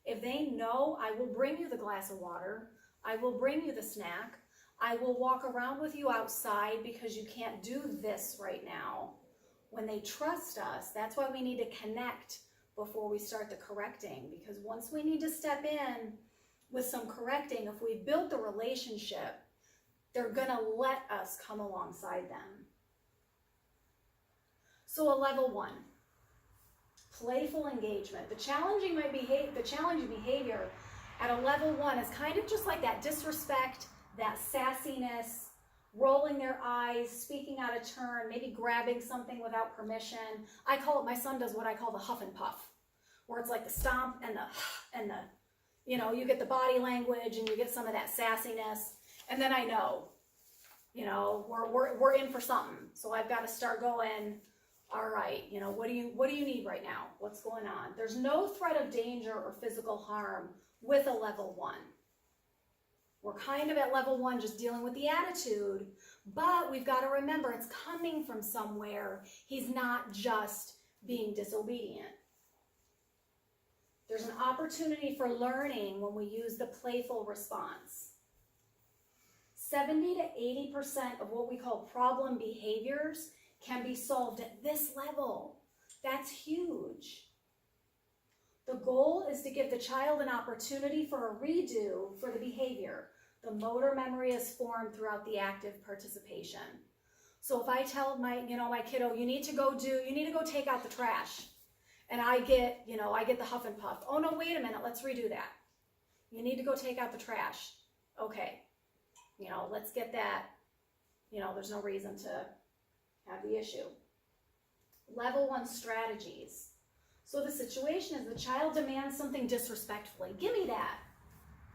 A: If they know I will bring you the glass of water, I will bring you the snack, I will walk around with you outside because you can't do this right now. When they trust us, that's why we need to connect before we start the correcting, because once we need to step in with some correcting, if we built the relationship, they're gonna let us come alongside them. So a level 1, playful engagement. The challenging behavior at a level 1 is kind of just like that disrespect, that sassiness, rolling their eyes, speaking out of turn, maybe grabbing something without permission. I call it, my son does what I call the huff and puff, where it's like the stomp and the, you know, you get the body language and you get some of that sassiness. And then I know, you know, we're in for something. So I've got to start going, all right, you know, what do you need right now? What's going on? There's no threat of danger or physical harm with a level 1. We're kind of at level 1 just dealing with the attitude, but we've got to remember it's coming from somewhere. He's not just being disobedient. There's an opportunity for learning when we use the playful response. 70 to 80% of what we call problem behaviors can be solved at this level. That's huge. The goal is to give the child an opportunity for a redo for the behavior. The motor memory is formed throughout the active participation. So if I tell my kiddo, you need to go take out the trash. And I get the huff and puff. Oh no, wait a minute, let's redo that. You need to go take out the trash. Okay, let's get that. There's no reason to have the issue. Level 1 strategies. So the situation is the child demands something disrespectfully. Give me that.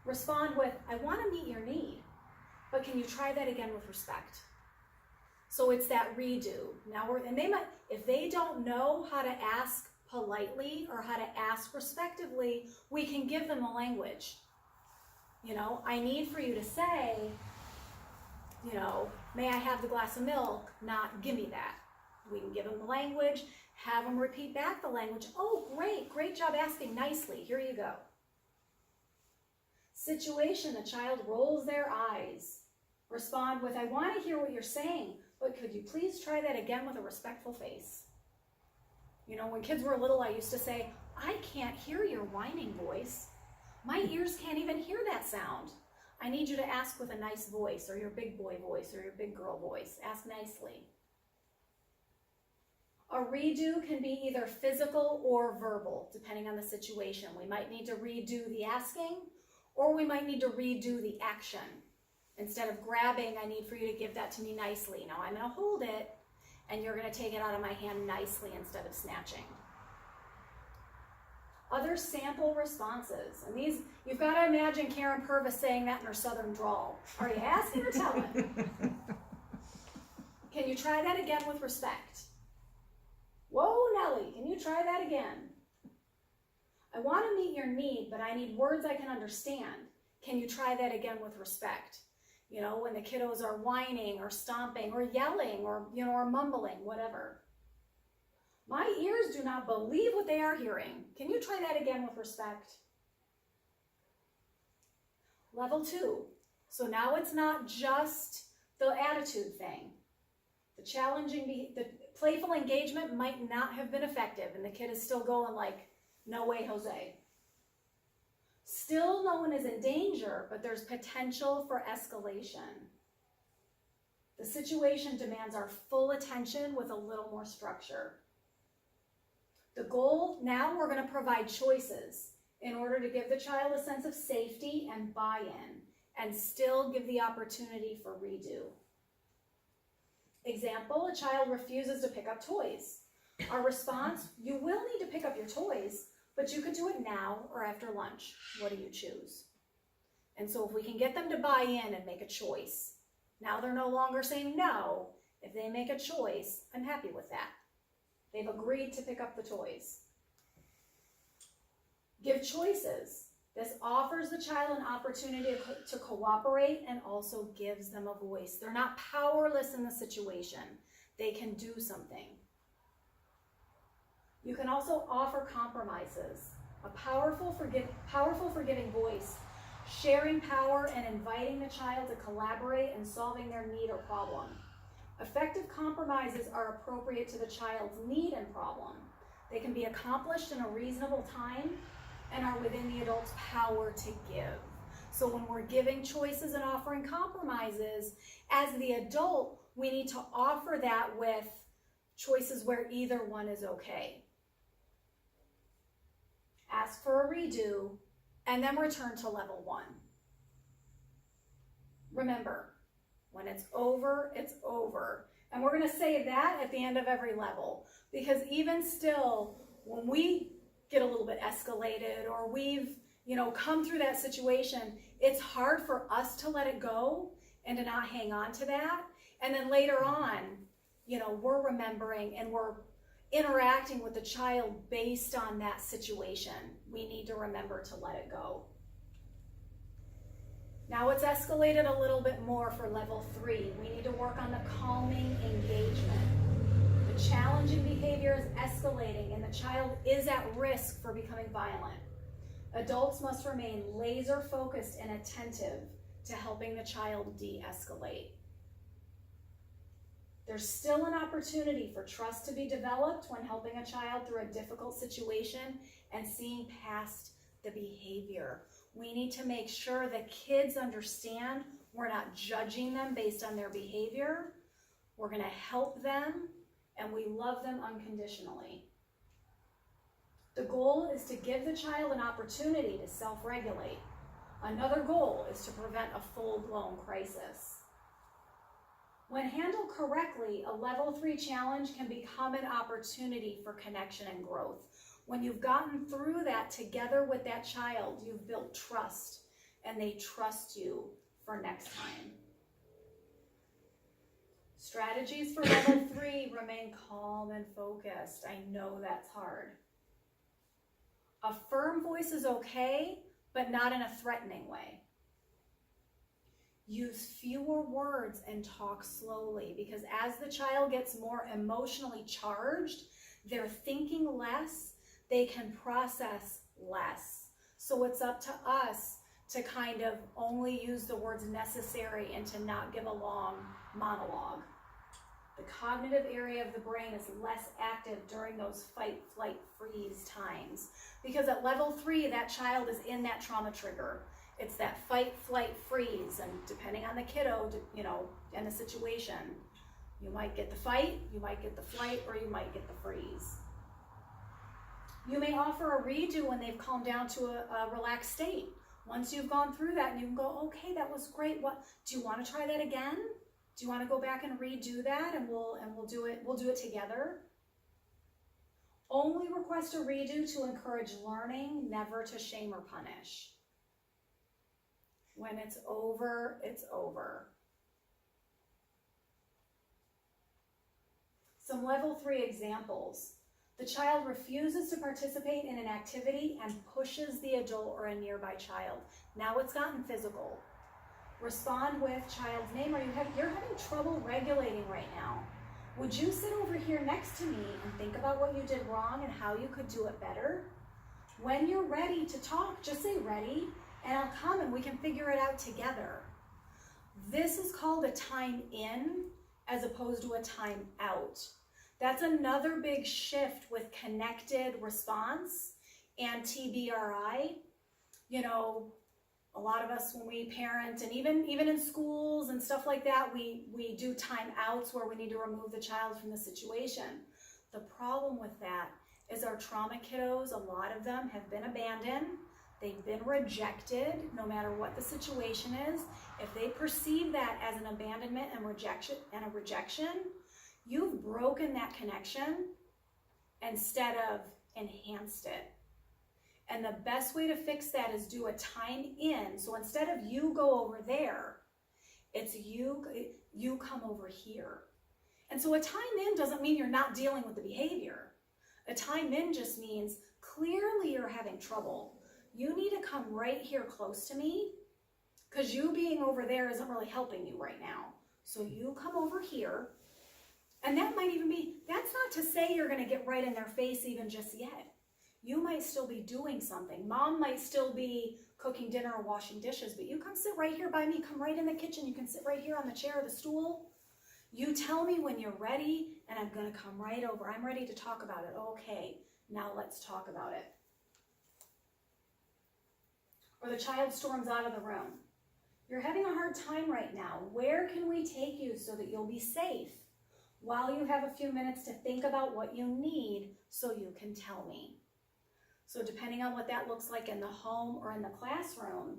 A: Respond with, I want to meet your need, but can you try that again with respect? So it's that redo. If they don't know how to ask politely or how to ask respectively, we can give them the language. I need for you to say, may I have the glass of milk, not give me that. We can give them the language, have them repeat back the language. Oh, great job asking nicely. Here you go. Situation, the child rolls their eyes. Respond with, I want to hear what you're saying, but could you please try that again with a respectful face? When kids were little, I used to say, I can't hear your whining voice. My ears can't even hear that sound. I need you to ask with a nice voice, or your big boy voice, or your big girl voice. Ask nicely. A redo can be either physical or verbal, depending on the situation. We might need to redo the asking, or we might need to redo the action. Instead of grabbing, I need for you to give that to me nicely. Now I'm going to hold it, and you're going to take it out of my hand nicely instead of snatching. Other sample responses. And these, you've got to imagine Karen Purvis saying that in her southern drawl. Are you asking or telling? Can you try that again with respect? Whoa, Nellie, can you try that again? I want to meet your need, but I need words I can understand. Can you try that again with respect? When the kiddos are whining or stomping or yelling or mumbling, whatever. My ears do not believe what they are hearing. Can you try that again with respect? Level 2. So now it's not just the attitude thing. The playful engagement might not have been effective, and the kid is still going like, no way, Jose. Still no one is in danger, but there's potential for escalation. The situation demands our full attention with a little more structure. The goal, now we're going to provide choices in order to give the child a sense of safety and buy-in, and still give the opportunity for redo. Example, a child refuses to pick up toys. Our response, you will need to pick up your toys, but you could do it now or after lunch. What do you choose? And so if we can get them to buy in and make a choice, now they're no longer saying no. If they make a choice, I'm happy with that. They've agreed to pick up the toys. Give choices. This offers the child an opportunity to cooperate and also gives them a voice. They're not powerless in the situation. They can do something. You can also offer compromises, a powerful forgiving voice, sharing power and inviting the child to collaborate in solving their need or problem. Effective compromises are appropriate to the child's need and problem. They can be accomplished in a reasonable time and are within the adult's power to give. So when we're giving choices and offering compromises, as the adult, we need to offer that with choices where either one is okay. Ask for a redo, and then return to level 1. Remember, when it's over, it's over. And we're going to say that at the end of every level, because even still, when we get a little bit escalated or we've, come through that situation, it's hard for us to let it go and to not hang on to that. And then later on, we're remembering and we're interacting with the child based on that situation. We need to remember to let it go. Now it's escalated a little bit more for level 3. We need to work on the calming engagement. The challenging behavior is escalating and the child is at risk for becoming violent. Adults must remain laser focused and attentive to helping the child de-escalate. There's still an opportunity for trust to be developed when helping a child through a difficult situation and seeing past the behavior. We need to make sure that kids understand we're not judging them based on their behavior. We're going to help them and we love them unconditionally. The goal is to give the child an opportunity to self-regulate. Another goal is to prevent a full-blown crisis. When handled correctly, a level 3 challenge can become an opportunity for connection and growth. When you've gotten through that together with that child, you've built trust and they trust you for next time. Strategies for level 3, remain calm and focused. I know that's hard. A firm voice is okay, but not in a threatening way. Use fewer words and talk slowly, because as the child gets more emotionally charged, they're thinking less, they can process less. So it's up to us to kind of only use the words necessary and to not give a long monologue. The cognitive area of the brain is less active during those fight, flight, freeze times, because at level 3, that child is in that trauma trigger. It's that fight, flight, freeze, and depending on the kiddo, and the situation, you might get the fight, you might get the flight, or you might get the freeze. You may offer a redo when they've calmed down to a relaxed state. Once you've gone through that, and you can go, okay, that was great. What do you want to try that again? Do you want to go back and redo that, and we'll do it together? Only request a redo to encourage learning, never to shame or punish. When it's over, it's over. Some level 3 examples. The child refuses to participate in an activity and pushes the adult or a nearby child. Now it's gotten physical. Respond with child's name. You're having trouble regulating right now. Would you sit over here next to me and think about what you did wrong and how you could do it better? When you're ready to talk, just say ready, and I'll come and we can figure it out together. This is called a time in as opposed to a time out. That's another big shift with connected response and TBRI. A lot of us, when we parent, and even in schools and stuff like that, we do time outs where we need to remove the child from the situation. The problem with that is our trauma kiddos, a lot of them have been abandoned. they've been rejected, no matter what the situation is. If they perceive that as an abandonment and a rejection, you've broken that connection instead of enhanced it. And the best way to fix that is do a time in. So instead of you go over there, it's you come over here. And so a time in doesn't mean you're not dealing with the behavior. A time in just means clearly you're having trouble. You need to come right here close to me, because you being over there isn't really helping you right now. So you come over here, and that might even be, that's not to say you're going to get right in their face even just yet. You might still be doing something. Mom might still be cooking dinner or washing dishes, but you come sit right here by me, come right in the kitchen. You can sit right here on the chair or the stool. You tell me when you're ready, and I'm going to come right over. I'm ready to talk about it. Okay, now let's talk about it. Or the child storms out of the room. You're having a hard time right now. Where can we take you so that you'll be safe while you have a few minutes to think about what you need so you can tell me? So depending on what that looks like in the home or in the classroom,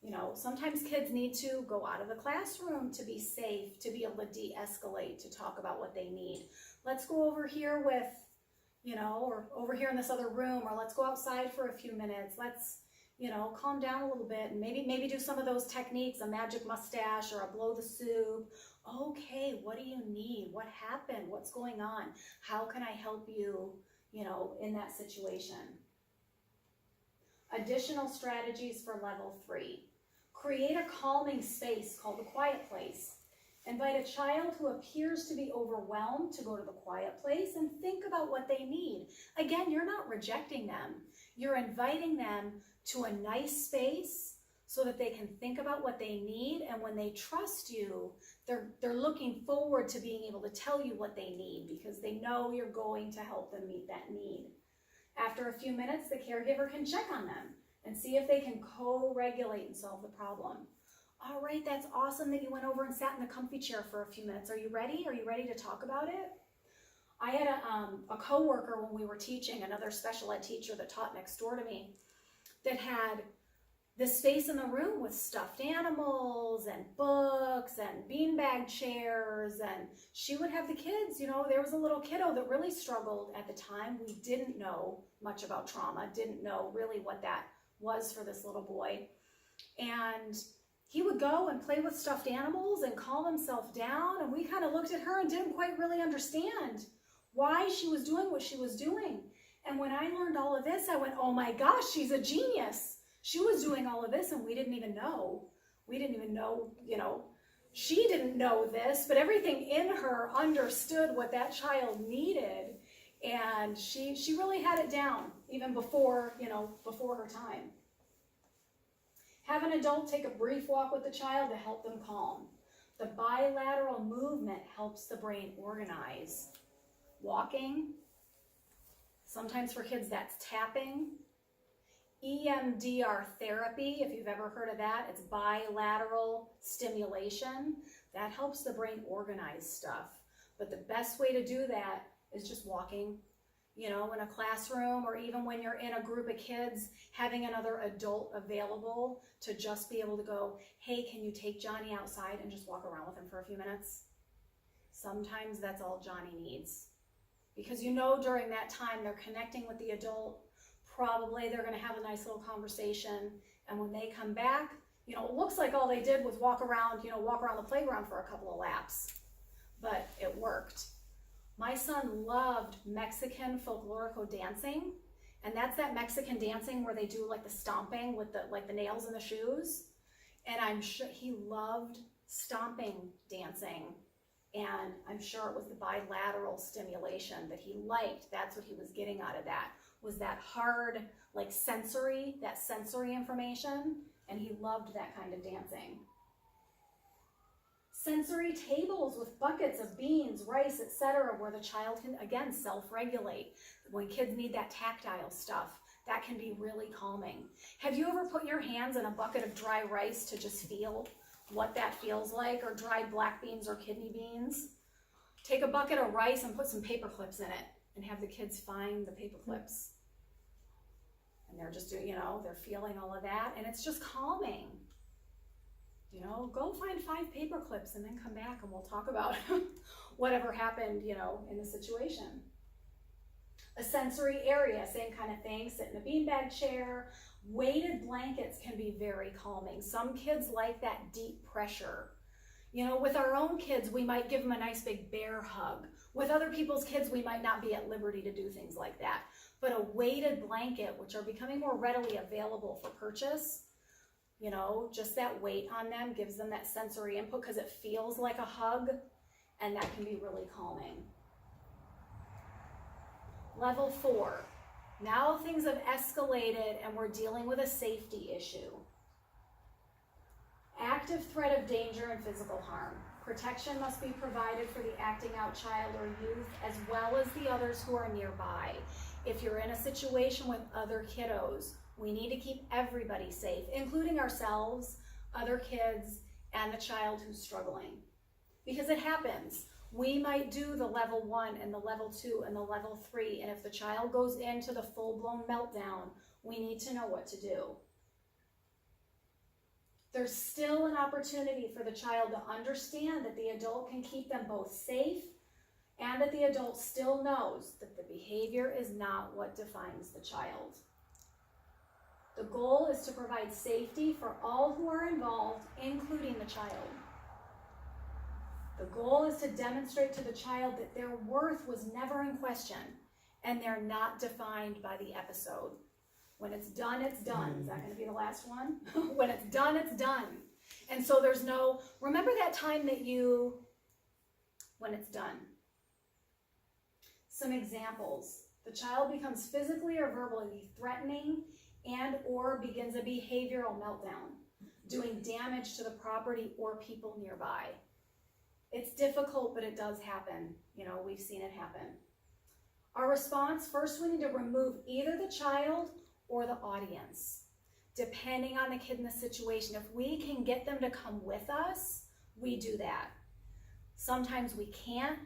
A: you know, sometimes kids need to go out of the classroom to be safe, to be able to de-escalate, to talk about what they need. Let's go over here with, you know, or over here in this other room, or let's go outside for a few minutes. Let's, you know, calm down a little bit and maybe do some of those techniques, a magic mustache or a blow the soup. Okay, what do you need? What happened? What's going on? How can I help you, you know, in that situation? Additional strategies for level 3. Create a calming space called the quiet place. Invite a child who appears to be overwhelmed to go to the quiet place and think about what they need. Again, you're not rejecting them. You're inviting them to a nice space so that they can think about what they need, and when they trust you, they're looking forward to being able to tell you what they need because they know you're going to help them meet that need. After a few minutes, the caregiver can check on them and see if they can co-regulate and solve the problem. All right, that's awesome that you went over and sat in the comfy chair for a few minutes. Are you ready? Are you ready to talk about it? I had a coworker when we were teaching, another special ed teacher that taught next door to me, that had this space in the room with stuffed animals and books and beanbag chairs, and she would have the kids, you know, there was a little kiddo that really struggled at the time. We didn't know much about trauma, didn't know really what that was for this little boy. And he would go and play with stuffed animals and calm himself down, and we kind of looked at her and didn't quite really understand why she was doing what she was doing. And when I learned all of this, I went, oh my gosh, she's a genius. She was doing all of this and we didn't even know. We didn't even know, you know, she didn't know this, but everything in her understood what that child needed. And she really had it down even before, you know, before her time. Have an adult take a brief walk with the child to help them calm. The bilateral movement helps the brain organize. Walking, sometimes for kids that's tapping. EMDR therapy, if you've ever heard of that, it's bilateral stimulation. That helps the brain organize stuff. But the best way to do that is just walking, you know, in a classroom, or even when you're in a group of kids, having another adult available to just be able to go, hey, can you take Johnny outside and just walk around with him for a few minutes? Sometimes that's all Johnny needs. Because you know during that time they're connecting with the adult. Probably they're going to have a nice little conversation, and when they come back, you know, it looks like all they did was walk around the playground for a couple of laps, but it worked. My son loved Mexican folklorico dancing, and that's that Mexican dancing where they do like the stomping with the nails in the shoes, and I'm sure he loved stomping dancing, and I'm sure it was the bilateral stimulation that he liked. That's what he was getting out of that. Was that hard, like sensory information, and he loved that kind of dancing. Sensory tables with buckets of beans, rice, etc., where the child can, again, self-regulate. When kids need that tactile stuff, that can be really calming. Have you ever put your hands in a bucket of dry rice to just feel what that feels like, or dried black beans or kidney beans? Take a bucket of rice and put some paper clips in it, and have the kids find the paper clips. and they're just doing, they're feeling all of that, and it's just calming. Go find 5 paper clips and then come back and we'll talk about whatever happened, in the situation. A sensory area, same kind of thing, sit in a beanbag chair. Weighted blankets can be very calming. Some kids like that deep pressure. With our own kids, we might give them a nice big bear hug. With other people's kids, we might not be at liberty to do things like that. But a weighted blanket, which are becoming more readily available for purchase, just that weight on them gives them that sensory input because it feels like a hug, and that can be really calming. Level 4. Now things have escalated and we're dealing with a safety issue. Active threat of danger and physical harm. Protection must be provided for the acting out child or youth as well as the others who are nearby. If you're in a situation with other kiddos, we need to keep everybody safe, including ourselves, other kids, and the child who's struggling. Because it happens. We might do the level 1 and the level 2 and the level 3, and if the child goes into the full-blown meltdown, we need to know what to do. There's still an opportunity for the child to understand that the adult can keep them both safe and that the adult still knows that the behavior is not what defines the child. The goal is to provide safety for all who are involved, including the child. The goal is to demonstrate to the child that their worth was never in question and they're not defined by the episode. When it's done, it's done. Is that going to be the last one? When it's done, it's done. And so there's no, remember that time that when it's done. Some examples. The child becomes physically or verbally threatening and or begins a behavioral meltdown, doing damage to the property or people nearby. It's difficult, but it does happen. We've seen it happen. Our response, first we need to remove either the child or the audience, depending on the kid in the situation. If we can get them to come with us, we do that. Sometimes we can't,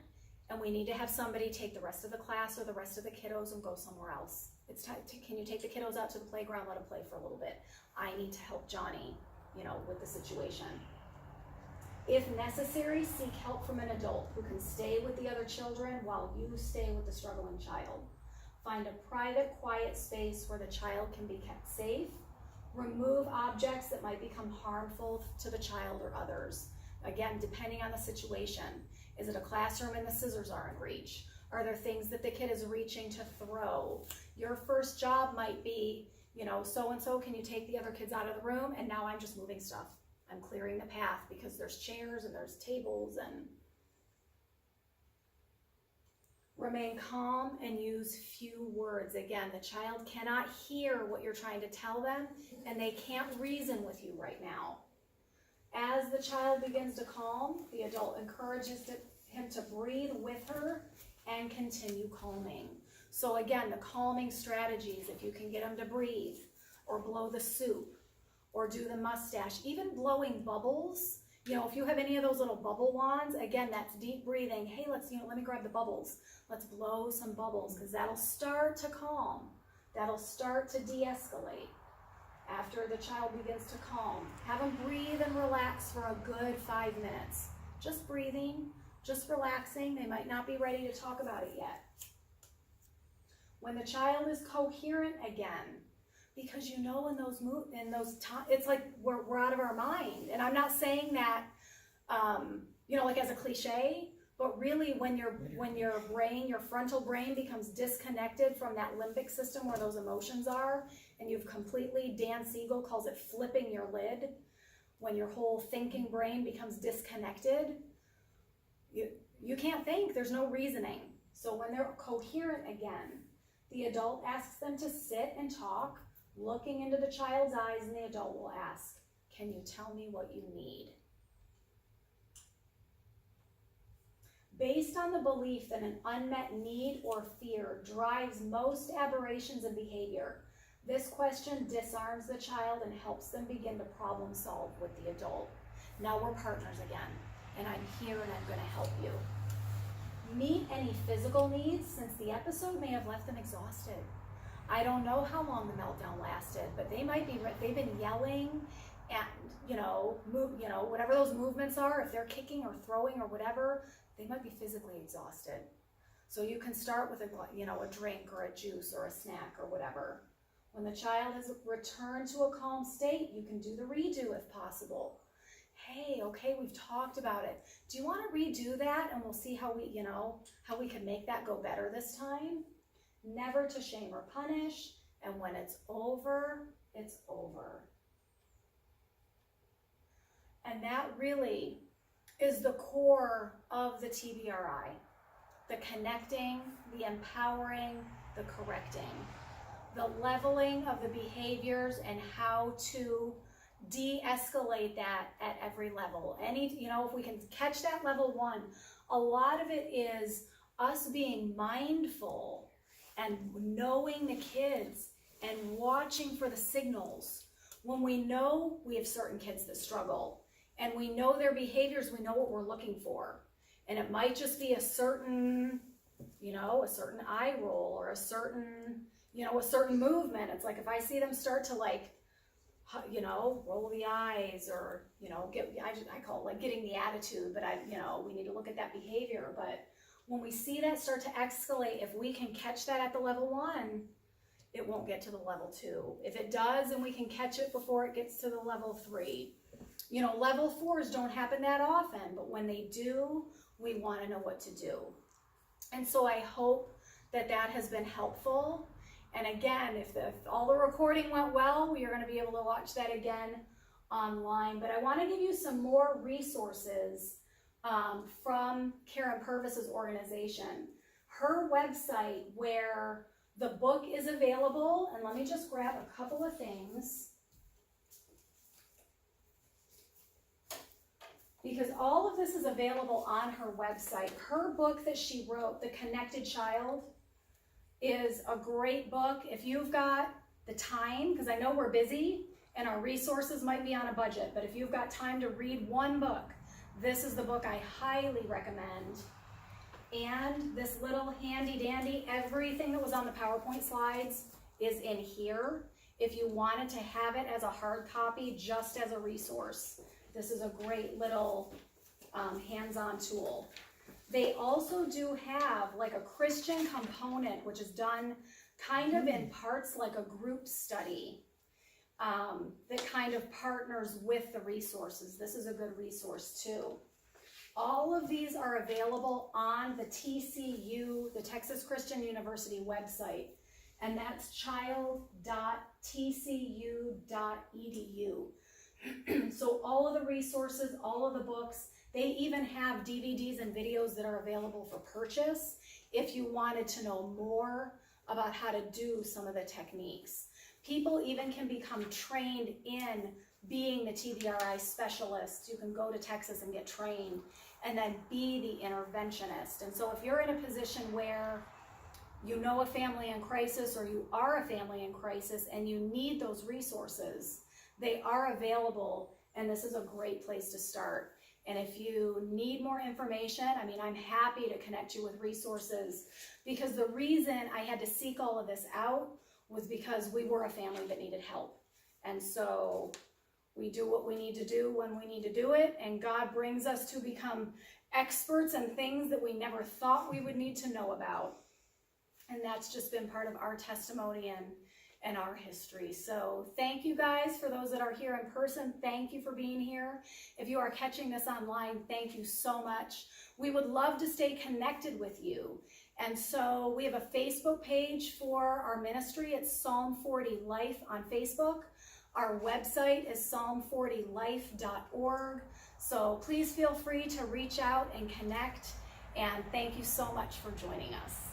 A: and we need to have somebody take the rest of the class or the rest of the kiddos and go somewhere else. It's time to, can you take the kiddos out to the playground, let them play for a little bit? I need to help Johnny, with the situation. If necessary, seek help from an adult who can stay with the other children while you stay with the struggling child. Find a private, quiet space where the child can be kept safe. Remove objects that might become harmful to the child or others. Again, depending on the situation. Is it a classroom and the scissors are in reach? Are there things that the kid is reaching to throw? Your first job might be, so-and-so, can you take the other kids out of the room? And now I'm just moving stuff. I'm clearing the path because there's chairs and there's tables. And remain calm and use few words. Again, the child cannot hear what you're trying to tell them, and they can't reason with you right now. As the child begins to calm, the adult encourages him to breathe with her and continue calming. So again, the calming strategies, if you can get them to breathe or blow the soup or do the mustache, even blowing bubbles. If you have any of those little bubble wands, again, that's deep breathing. Hey, let me grab the bubbles. Let's blow some bubbles because that'll start to calm. That'll start to de-escalate. After the child begins to calm, have them breathe and relax for a good 5 minutes. Just breathing, just relaxing. They might not be ready to talk about it yet. When the child is coherent again, because in those times, it's like we're out of our mind. And I'm not saying that, like as a cliche, but really when your brain, your frontal brain becomes disconnected from that limbic system where those emotions are, and you've completely, Dan Siegel calls it flipping your lid, when your whole thinking brain becomes disconnected, you can't think, there's no reasoning. So when they're coherent again, the adult asks them to sit and talk, looking into the child's eyes, and the adult will ask, can you tell me what you need? Based on the belief that an unmet need or fear drives most aberrations in behavior, this question disarms the child and helps them begin to problem solve with the adult. Now we're partners again, and I'm here and I'm going to help you. Meet any physical needs since the episode may have left them exhausted. I don't know how long the meltdown lasted, but they've been yelling and, whatever those movements are, if they're kicking or throwing or whatever, they might be physically exhausted. So you can start with a drink or a juice or a snack or whatever. When the child has returned to a calm state, you can do the redo if possible. Hey, okay, we've talked about it. Do you want to redo that? And we'll see how we can make that go better this time. Never to shame or punish. And when it's over, it's over. And that really is the core of the TBRI. The connecting, the empowering, the correcting. The leveling of the behaviors and how to de-escalate that at every level. If we can catch that level 1, a lot of it is us being mindful and knowing the kids and watching for the signals. When we know we have certain kids that struggle and we know their behaviors, we know what we're looking for. And it might just be a certain eye roll or a certain movement. It's like if I see them start to roll the eyes or, I call it like getting the attitude, but we need to look at that behavior. But when we see that start to escalate, if we can catch that at the level 1, it won't get to the level 2. If it does, and we can catch it before it gets to the level 3. Level 4s don't happen that often, but when they do, we want to know what to do. And so I hope that has been helpful. And again, if all the recording went well, we are going to be able to watch that again online. But I want to give you some more resources from Karen Purvis's organization. Her website where the book is available, and let me just grab a couple of things, because all of this is available on her website. Her book that she wrote, The Connected Child, is a great book. If you've got the time, because I know we're busy and our resources might be on a budget, but if you've got time to read one book, this is the book I highly recommend. And this little handy dandy, everything that was on the PowerPoint slides is in here. If you wanted to have it as a hard copy, just as a resource, this is a great little hands-on tool. They also do have like a Christian component, which is done kind of in parts like a group study that kind of partners with the resources. This is a good resource too. All of these are available on the TCU, the Texas Christian University website, and that's child.tcu.edu. So all of the resources, all of the books, they even have DVDs and videos that are available for purchase if you wanted to know more about how to do some of the techniques. People even can become trained in being the TBRI specialist. You can go to Texas and get trained and then be the interventionist. And so if you're in a position where you know a family in crisis or you are a family in crisis and you need those resources, they are available, and this is a great place to start. And if you need more information, I'm happy to connect you with resources, because the reason I had to seek all of this out was because we were a family that needed help. And so we do what we need to do when we need to do it, and God brings us to become experts in things that we never thought we would need to know about. And that's just been part of our testimony and our history. So thank you guys. For those that are here in person, thank you for being here. If you are catching this online, thank you so much. We would love to stay connected with you. And so we have a Facebook page for our ministry. It's Psalm 40 Life on Facebook. Our website is psalm40life.org. So please feel free to reach out and connect. And thank you so much for joining us.